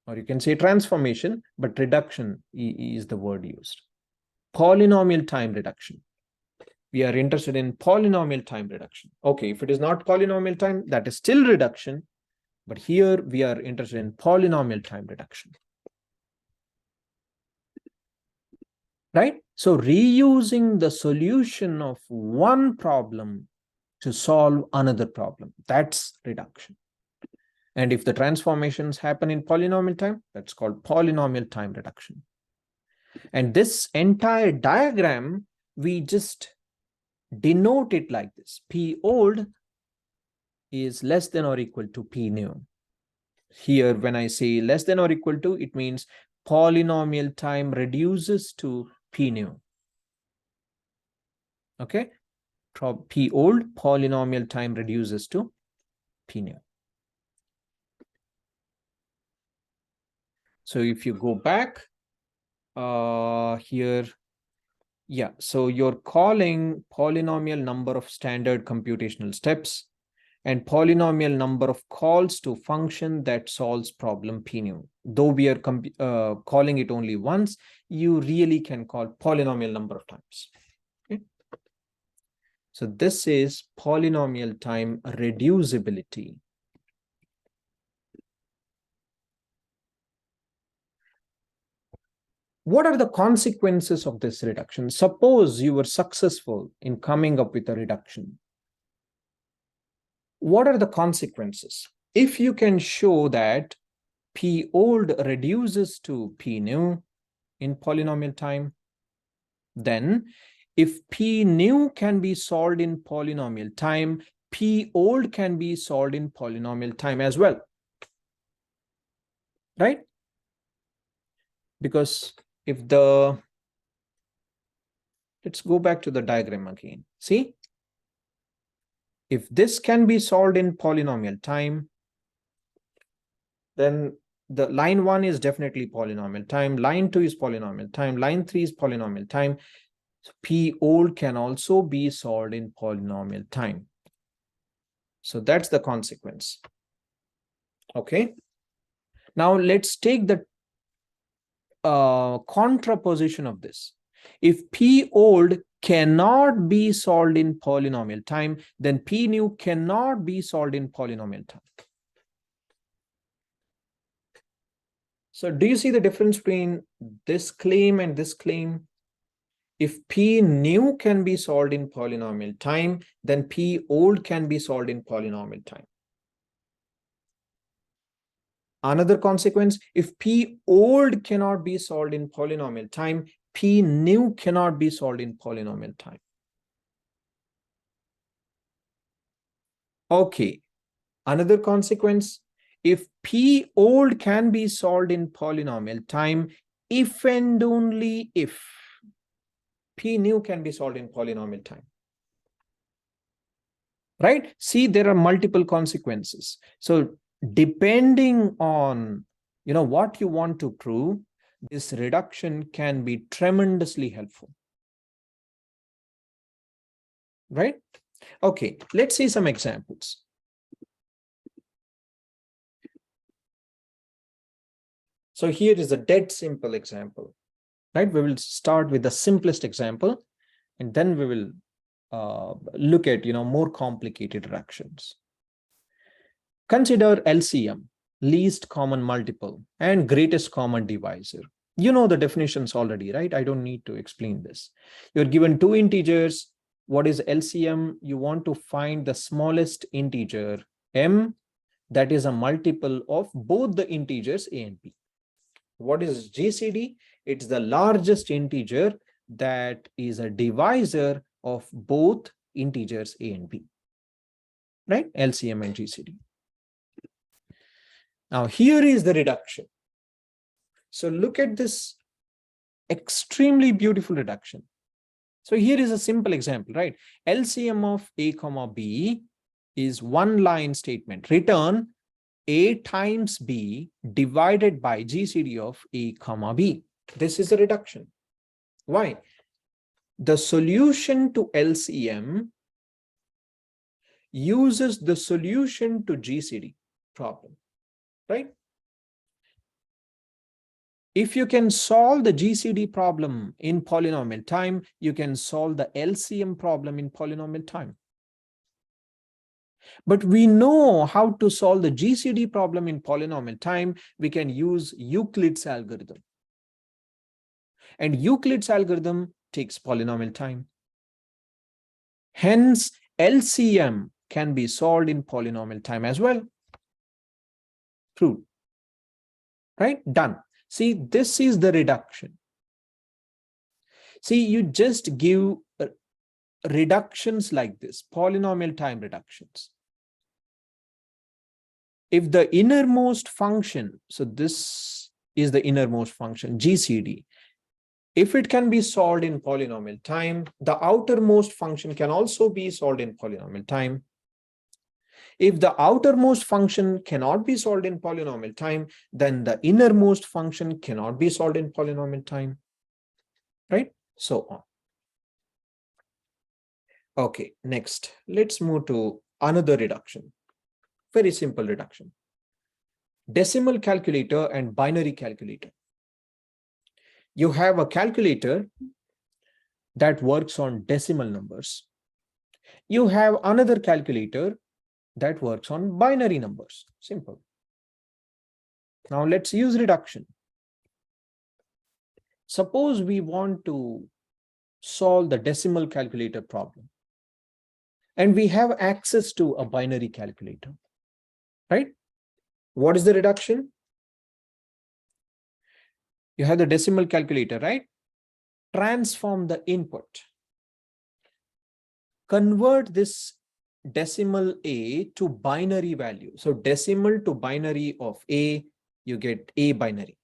S1: or you can say transformation, but reduction is the word used. Polynomial time reduction. We are interested in polynomial time reduction. Okay, if it is not polynomial time, that is still reduction, but here we are interested in polynomial time reduction. Right? So reusing the solution of one problem to solve another problem, that's reduction. And if the transformations happen in polynomial time, that's called polynomial time reduction. And this entire diagram, we just denote it like this. P old is less than or equal to P new. Here, when I say less than or equal to, it means polynomial time reduces to P new. Okay? P old, polynomial time reduces to P new. So if you go back here, yeah, so you're calling polynomial number of standard computational steps and polynomial number of calls to function that solves problem P new. Though we are calling it only once, you really can call polynomial number of times. Okay? So this is polynomial time reducibility. What are the consequences of this reduction? Suppose you were successful in coming up with a reduction. What are the consequences? If you can show that P old reduces to P new in polynomial time, then if P new can be solved in polynomial time, P old can be solved in polynomial time as well. Right? Because if let's go back to the diagram again. See? If this can be solved in polynomial time, then the line 1 is definitely polynomial time, line 2 is polynomial time, line 3 is polynomial time. So P old can also be solved in polynomial time. So that's the consequence. Okay. Now let's take the contraposition of this. If P old cannot be solved in polynomial time, then P new cannot be solved in polynomial time. So do you see the difference between this claim and this claim? If P new can be solved in polynomial time, then P old can be solved in polynomial time. Another consequence, if P old cannot be solved in polynomial time, P new cannot be solved in polynomial time. Okay, another consequence, if P old can be solved in polynomial time, if and only if P new can be solved in polynomial time. Right? See, there are multiple consequences. So depending on what you want to prove, this reduction can be tremendously helpful. Right? Okay, let's see some examples. So here is a dead simple example, right? We will start with the simplest example, and then we will look at, more complicated reductions. Consider LCM, least common multiple, and greatest common divisor. You know the definitions already, right? I don't need to explain this. You're given two integers. What is LCM? You want to find the smallest integer, m, that is a multiple of both the integers a and b. What is GCD? It's the largest integer that is a divisor of both integers a and b, right? LCM and GCD. Now here is the reduction. So look at this extremely beautiful reduction. So here is a simple example, right? LCM of a comma b is one line statement. Return a times b divided by GCD of a comma b. This is a reduction. Why? The solution to LCM uses the solution to GCD problem, right? If you can solve the GCD problem in polynomial time, you can solve the LCM problem in polynomial time. But we know how to solve the GCD problem in polynomial time. We can use Euclid's algorithm. And Euclid's algorithm takes polynomial time. Hence, LCM can be solved in polynomial time as well. True. Right? Done. See, this is the reduction. See, you just give reductions like this, polynomial time reductions. If the innermost function, so this is the innermost function, GCD, if it can be solved in polynomial time, the outermost function can also be solved in polynomial time. If the outermost function cannot be solved in polynomial time, then the innermost function cannot be solved in polynomial time, right? So on. Okay, next, let's move to another reduction. Very simple reduction. Decimal calculator and binary calculator. You have a calculator that works on decimal numbers. You have another calculator that works on binary numbers. Simple. Now let's use reduction. Suppose we want to solve the decimal calculator problem, and we have access to a binary calculator, right? What is the reduction? You have the decimal calculator, right? Transform the input. Convert this decimal A to binary value. So decimal to binary of A, you get A binary.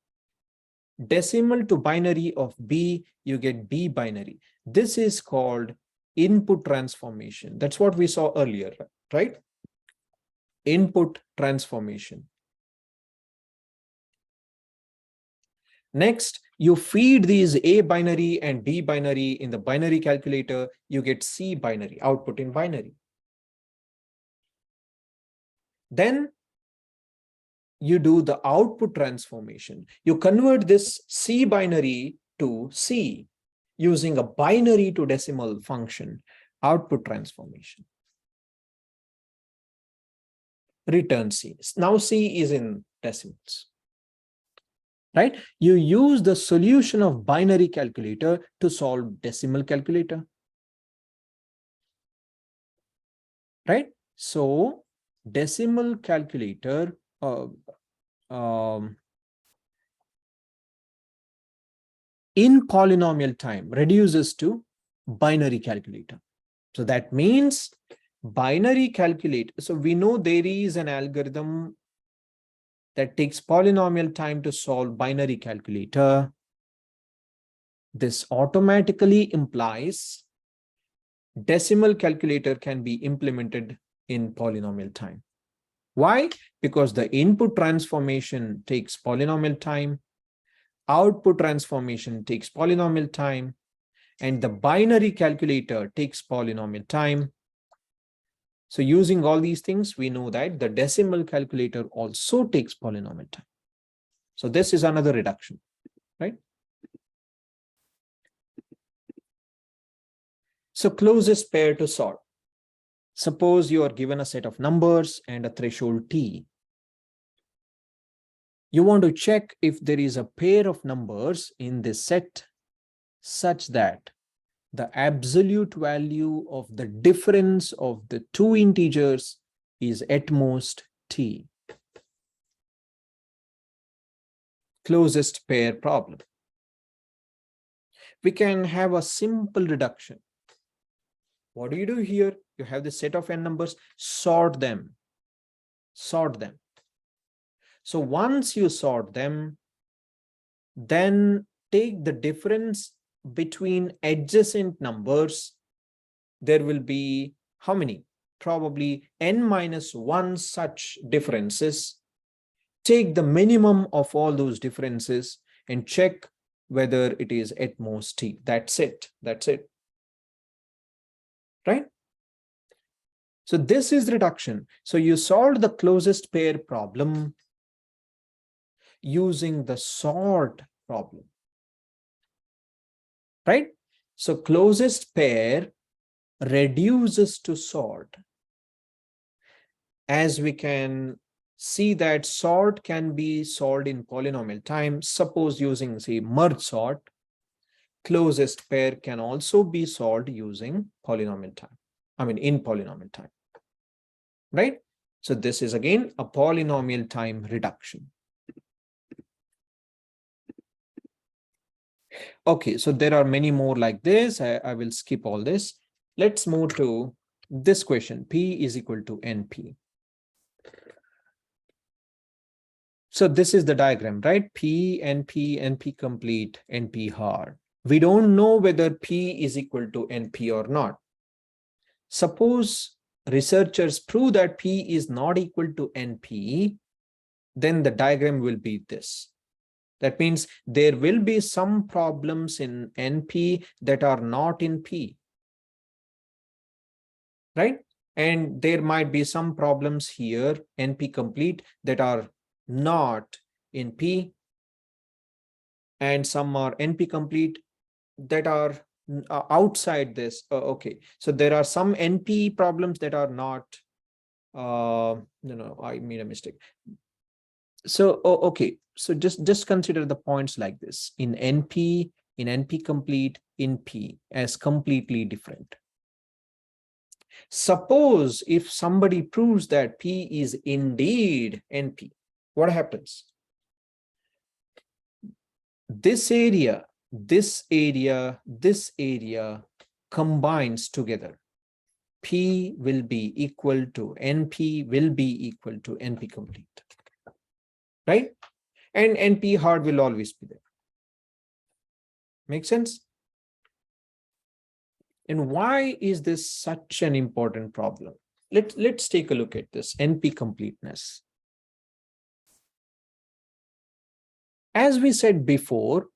S1: Decimal to binary of B, you get B binary. This is called input transformation. That's what we saw earlier, right? Input transformation. Next, you feed these A binary and B binary in the binary calculator, you get C binary, output in binary. Then you do the output transformation. You convert this C binary to C using a binary to decimal function, output transformation. Return C. Now C is in decimals. Right? You use the solution of binary calculator to solve decimal calculator. Right? So decimal calculator in polynomial time reduces to binary calculator. So that means binary calculator. So we know there is an algorithm that takes polynomial time to solve binary calculator. This automatically implies decimal calculator can be implemented in polynomial time. Why? Because the input transformation takes polynomial time, output transformation takes polynomial time, and the binary calculator takes polynomial time. So using all these things, we know that the decimal calculator also takes polynomial time. So this is another reduction, right? So closest pair to sort. Suppose you are given a set of numbers and a threshold t. You want to check if there is a pair of numbers in this set such that the absolute value of the difference of the two integers is at most t. Closest pair problem. We can have a simple reduction. What do you do here? You have the set of n numbers, sort them. Sort them. So once you sort them, then take the difference between adjacent numbers. There will be how many? Probably n minus 1 such differences. Take the minimum of all those differences and check whether it is at most t. That's it. That's it. Right? So this is reduction. So you solved the closest pair problem using the sort problem. Right? So closest pair reduces to sort. As we can see that sort can be solved in polynomial time. Suppose using, say, merge sort, closest pair can also be solved using polynomial time. I mean, in polynomial time, right? So this is again a polynomial time reduction. Okay, so there are many more like this. I will skip all this. Let's move to this question. P is equal to NP. So this is the diagram, right? P, NP, NP complete, NP hard. We don't know whether P is equal to NP or not. Suppose researchers prove that P is not equal to NP, then the diagram will be this. That means there will be some problems in NP that are not in P, right? And there might be some problems here, NP complete, that are not in P, and some are NP complete that are outside this. Okay, so there are some NP problems that are not, no, I made a mistake. So, okay, so just consider the points like this. In NP complete, in P as completely different. Suppose if somebody proves that P is indeed NP, what happens? This area combines together. P will be equal to NP will be equal to NP complete, right? And NP hard will always be there. Make sense? And why is this such an important problem? Let's take a look at this NP completeness. As we said before,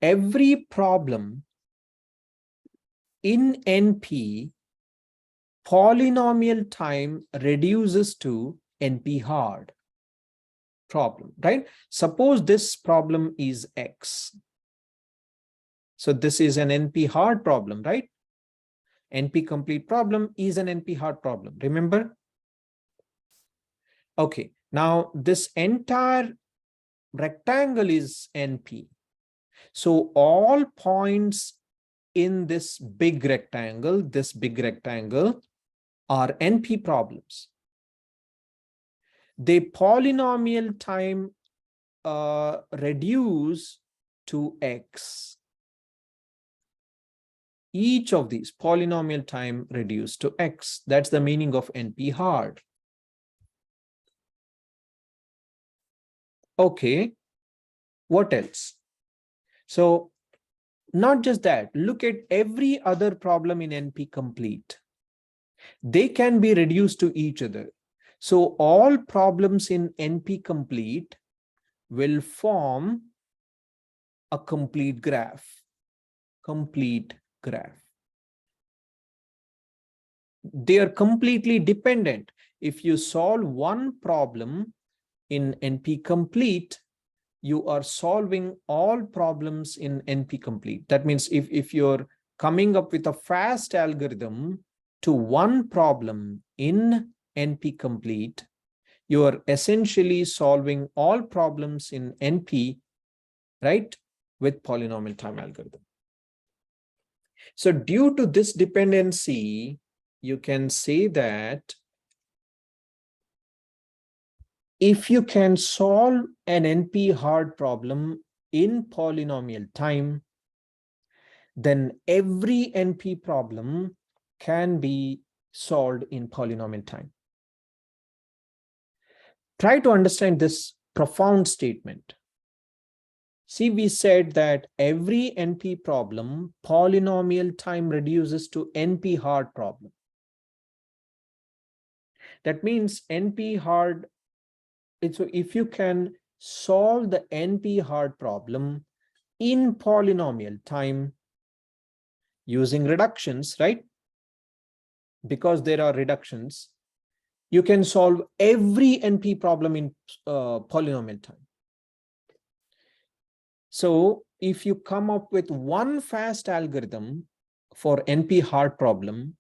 S1: every problem in NP, polynomial time reduces to NP hard problem, right? Suppose this problem is X. So this is an NP hard problem, right? NP complete problem is an NP hard problem, remember? Okay, now this entire rectangle is NP. So all points in this big rectangle are NP problems. They polynomial time reduce to X. Each of these polynomial time reduced to X. That's the meaning of NP hard. Okay, what else? So not just that, look at every other problem in NP complete. They can be reduced to each other. So all problems in NP complete will form a complete graph. Complete graph. They are completely dependent. If you solve one problem in NP complete, you are solving all problems in NP complete. That means if you're coming up with a fast algorithm to one problem in NP complete, you are essentially solving all problems in NP, right, with polynomial time algorithm. So due to this dependency, you can say that if you can solve an NP hard problem in polynomial time, then every NP problem can be solved in polynomial time. Try to understand this profound statement. See, we said that every NP problem, polynomial time reduces to NP hard problem. That means NP hard, so if you can solve the NP hard problem in polynomial time using reductions, right? Because there are reductions, you can solve every NP problem in polynomial time. So if you come up with one fast algorithm for NP hard problem,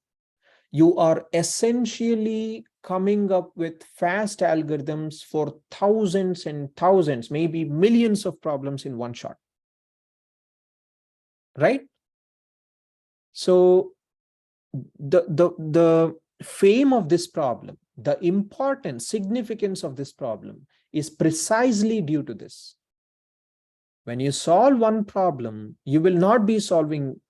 S1: you are essentially coming up with fast algorithms for thousands and thousands, maybe millions of problems in one shot, right? So the fame of this problem, the importance, significance of this problem is precisely due to this. When you solve one problem, you will not be solving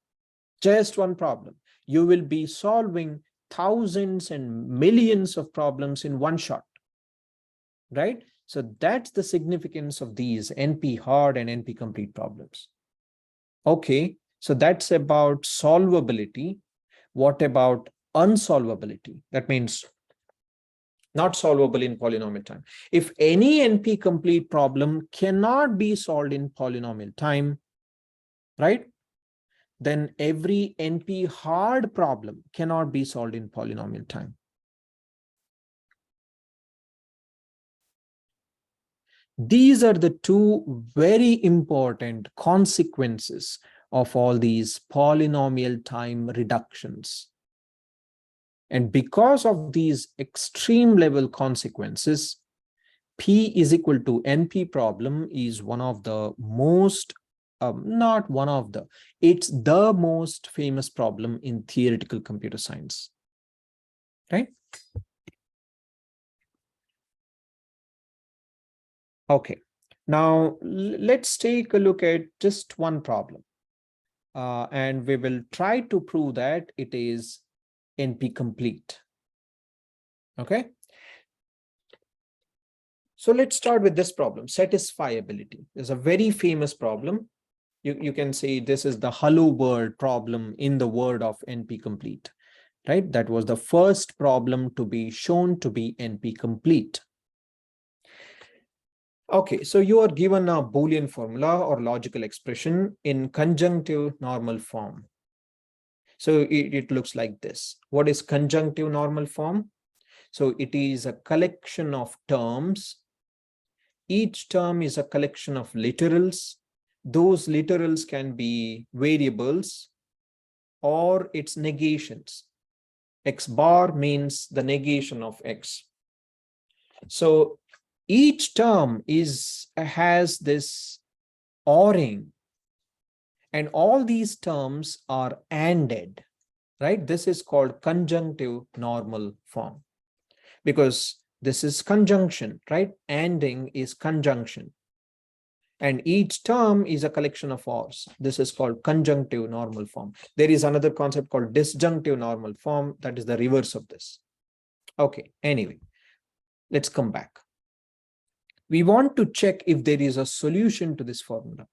S1: just one problem. You will be solving thousands and millions of problems in one shot, right? So that's the significance of these NP hard and NP complete problems. Okay, so that's about solvability. What about unsolvability? That means not solvable in polynomial time. If any NP complete problem cannot be solved in polynomial time, right, then every NP hard problem cannot be solved in polynomial time. These are the two very important consequences of all these polynomial time reductions. And because of these extreme level consequences, P is equal to NP problem is one of the most, not one of the, it's the most famous problem in theoretical computer science, right? Okay, now let's take a look at just one problem. And we will try to prove that it is NP complete. Okay. So let's start with this problem, satisfiability. It's a very famous problem. You can say this is the hello world problem in the world of NP complete, right? That was the first problem to be shown to be NP complete. Okay, so you are given a Boolean formula or logical expression in conjunctive normal form. So it looks like this. What is conjunctive normal form? So it is a collection of terms. Each term is a collection of literals. Those literals can be variables or its negations. X bar means the negation of X. So each term has this ORing, and all these terms are ANDed, right? This is called conjunctive normal form because this is conjunction, right? ANDing is conjunction. And each term is a collection of ORs. This is called conjunctive normal form. There is another concept called disjunctive normal form. That is the reverse of this. Okay, anyway, let's come back. We want to check if there is a solution to this formula,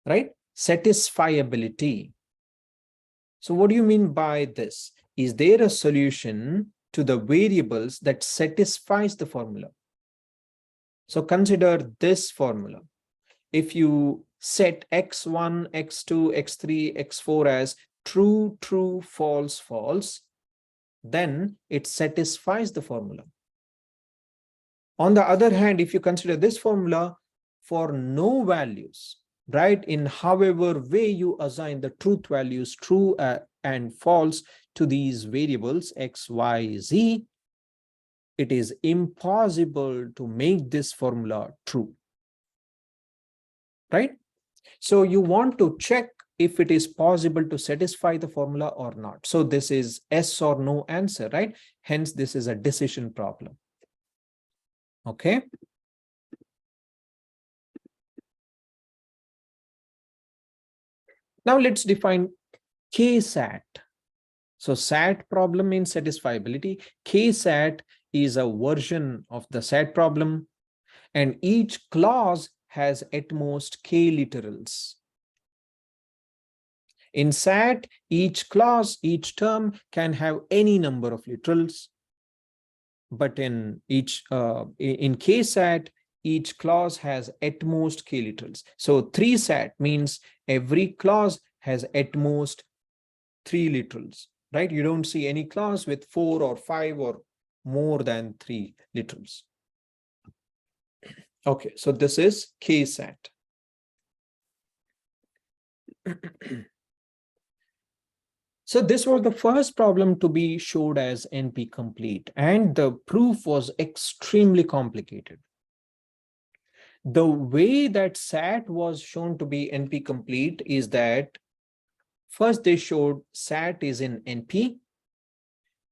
S1: right? Satisfiability. So what do you mean by this? Is there a solution to the variables that satisfies the formula? So consider this formula. If you set x1, x2, x3, x4 as true, true, false, false, then it satisfies the formula. On the other hand, if you consider this formula for no values, right, in however way you assign the truth values, true and false, to these variables x, y, z, it is impossible to make this formula true, right? So you want to check if it is possible to satisfy the formula or not. So this is yes or no answer, right? Hence, this is a decision problem. Okay. Now let's define K-SAT. So SAT problem means satisfiability. K-SAT is a version of the SAT problem, and each clause has at most K literals. In SAT, each clause, each term can have any number of literals, but in K-SAT, each clause has at most K literals. So 3-SAT means every clause has at most 3 literals, right? You don't see any clause with 4 or 5 or more than 3 literals. Okay, so this is K-SAT. So this was the first problem to be showed as NP complete, and the proof was extremely complicated. The way that SAT was shown to be NP complete is that first they showed SAT is in NP,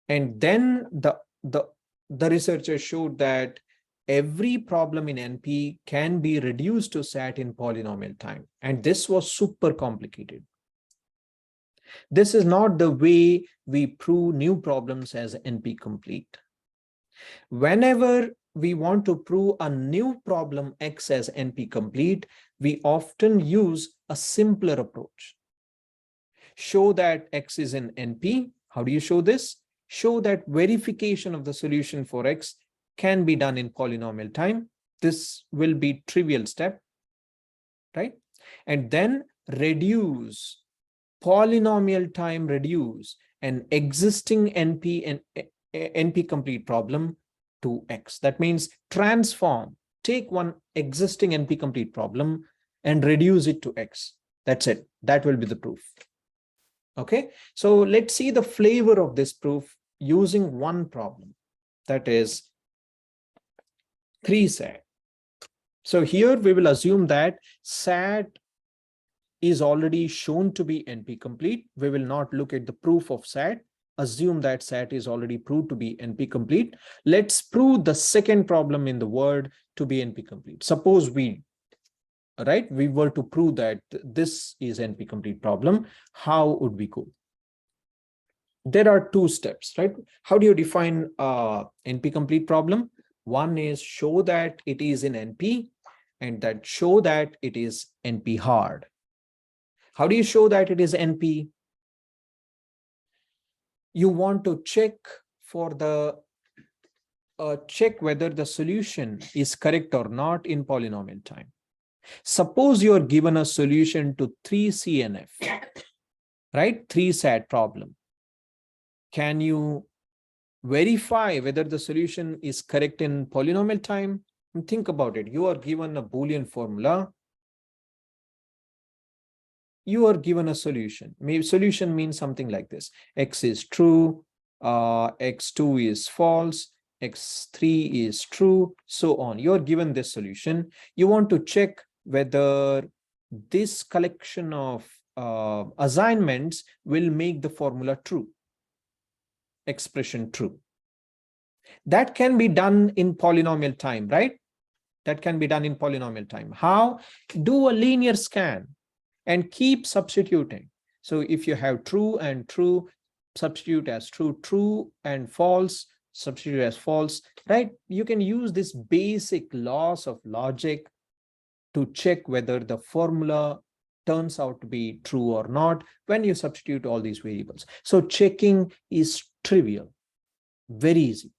S1: and then the researchers showed that every problem in NP can be reduced to SAT in polynomial time, and this was super complicated. This is not the way we prove new problems as NP complete. Whenever we want to prove a new problem X as NP complete, we often use a simpler approach. Show that X is in NP. How do you show this? Show that verification of the solution for X can be done in polynomial time. This will be trivial step, right? And then reduce polynomial time, reduce an existing NP and NP complete problem to X. That means transform, take one existing NP complete problem and reduce it to X. That's it. That will be the proof. Okay, so let's see the flavor of this proof using one problem, that is 3-SAT. So here we will assume that SAT is already shown to be NP complete. We will not look at the proof of SAT. Assume that SAT is already proved to be NP complete. Let's prove the second problem in the word to be NP complete. Suppose we were to prove that this is NP complete problem. How would we go? There are 2 steps, right? How do you define NP complete problem? One is show that it is in NP, and that show that it is NP hard. How do you show that it is NP? You want to check for the check whether the solution is correct or not in polynomial time. Suppose you are given a solution to 3CNF, right? 3-SAT problem. Can you verify whether the solution is correct in polynomial time? And think about it. You are given a Boolean formula. You are given a solution. Maybe solution means something like this. X is true, X2 is false, X3 is true, so on. You are given this solution. You want to check whether this collection of assignments will make the formula true, expression true. That can be done in polynomial time, right? That can be done in polynomial time. How? Do a linear scan and keep substituting. So if you have true and true, substitute as true, true and false, substitute as false, right? You can use this basic laws of logic to check whether the formula turns out to be true or not when you substitute all these variables. So checking is trivial, very easy.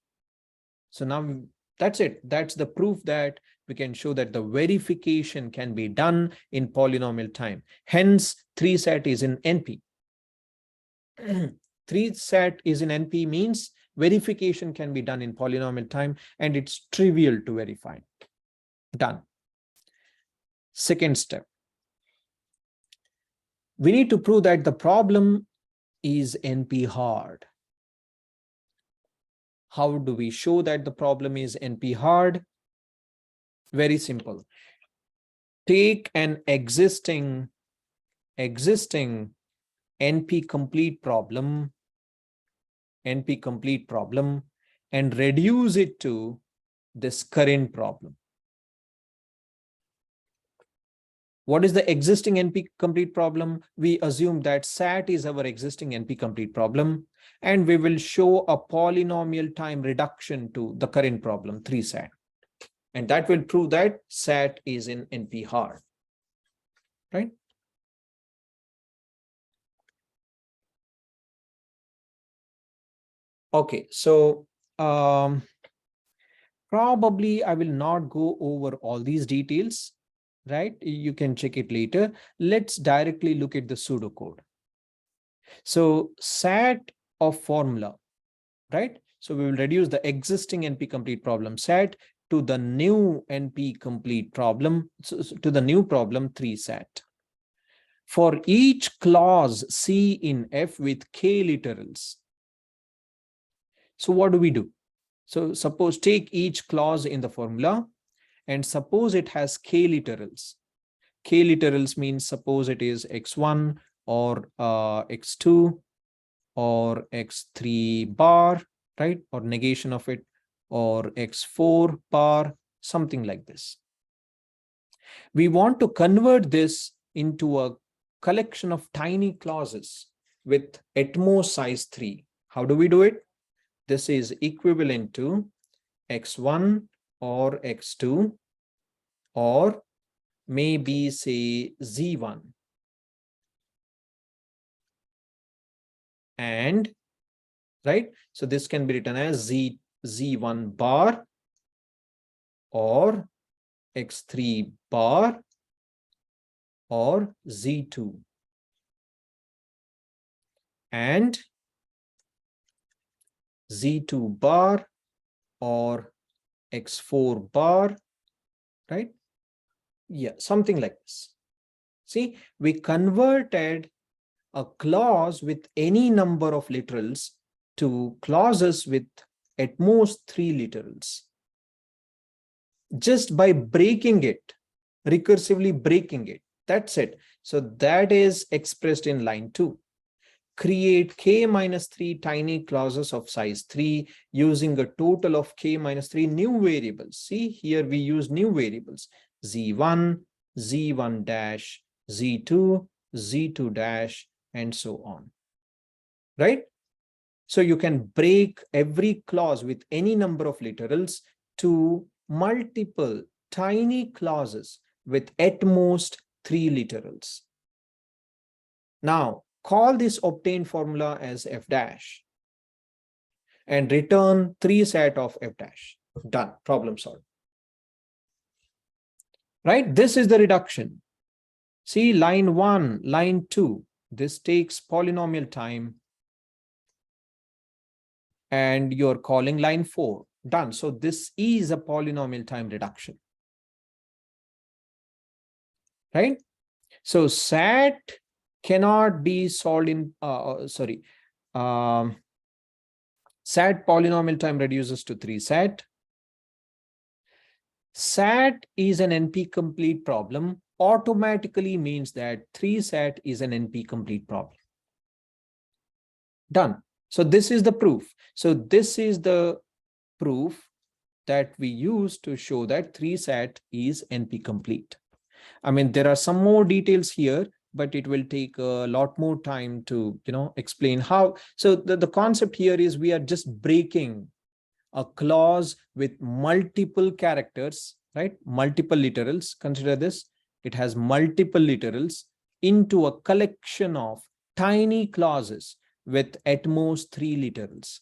S1: So now that's it. That's the proof that we can show that the verification can be done in polynomial time. Hence, 3-SAT is in NP. 3 sat is in NP means verification can be done in polynomial time and it's trivial to verify. Done. Second step. We need to prove that the problem is NP hard. How do we show that the problem is NP hard? Very simple. Take an existing NP complete problem and reduce it to this current problem. What is the existing NP complete problem? We assume that SAT is our existing NP complete problem, and we will show a polynomial time reduction to the current problem, 3 SAT. And that will prove that SAT is in NP hard, right? Okay, so probably I will not go over all these details, right? You can check it later. Let's directly look at the pseudocode. So SAT of formula, right? So we will reduce the existing NP complete problem SAT to the new NP complete problem, to the new problem 3 SAT. For each clause C in F with K literals. So what do we do? So suppose take each clause in the formula and suppose it has K literals. K literals means suppose it is X1 or X2 or X3 bar, right? Or negation of it, or X4 bar, something like this. We want to convert this into a collection of tiny clauses with at most size 3. How do we do it? This is equivalent to X1 or X2 or maybe say Z1. And right, so this can be written as Z1 bar or X3 bar or Z2 and Z2 bar or X4 bar, right? Yeah, something like this. See, we converted a clause with any number of literals to clauses with at most 3 literals. Just by breaking it, recursively breaking it. That's it. So that is expressed in line 2. Create K minus 3 tiny clauses of size 3 using a total of K minus 3 new variables. See, here we use new variables. Z1, Z1 dash, Z2, Z2 dash, and so on. Right? So you can break every clause with any number of literals to multiple tiny clauses with at most 3 literals. Now, call this obtained formula as F dash and return 3 set of F dash. Done. Problem solved. Right? This is the reduction. See, line 1, line 2. This takes polynomial time. And you're calling line 4. Done. So this is a polynomial time reduction. Right? So SAT cannot be solved in, SAT polynomial time reduces to 3 SAT. SAT is an NP complete problem automatically means that 3 SAT is an NP complete problem. Done. So this is the proof. So this is the proof that we use to show that 3 SAT is NP complete. I mean, there are some more details here, but it will take a lot more time to, explain how. So the concept here is we are just breaking a clause with multiple characters, right? Multiple literals. Consider this. It has multiple literals into a collection of tiny clauses with at most 3 literals.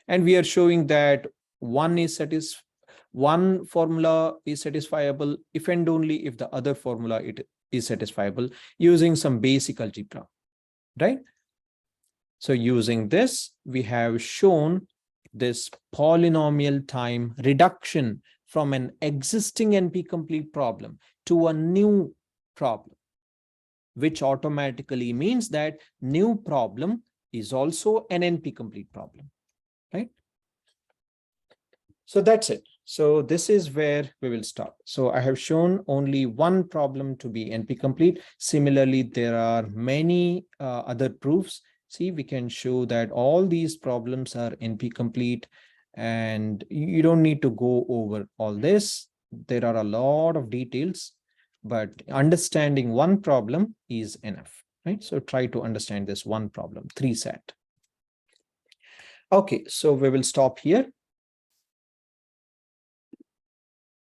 S1: And we are showing that one formula is satisfiable if and only if the other formula is satisfiable using some basic algebra, right? So using this, we have shown this polynomial time reduction from an existing NP-complete problem to a new problem, which automatically means that new problem is also an NP-complete problem, right? So that's it. So this is where we will stop. So I have shown only one problem to be NP-complete. Similarly, there are many other proofs. See, we can show that all these problems are NP-complete, and you don't need to go over all this. There are a lot of details, but understanding one problem is enough, right? So try to understand this one problem, 3 SAT. Okay, so we will stop here.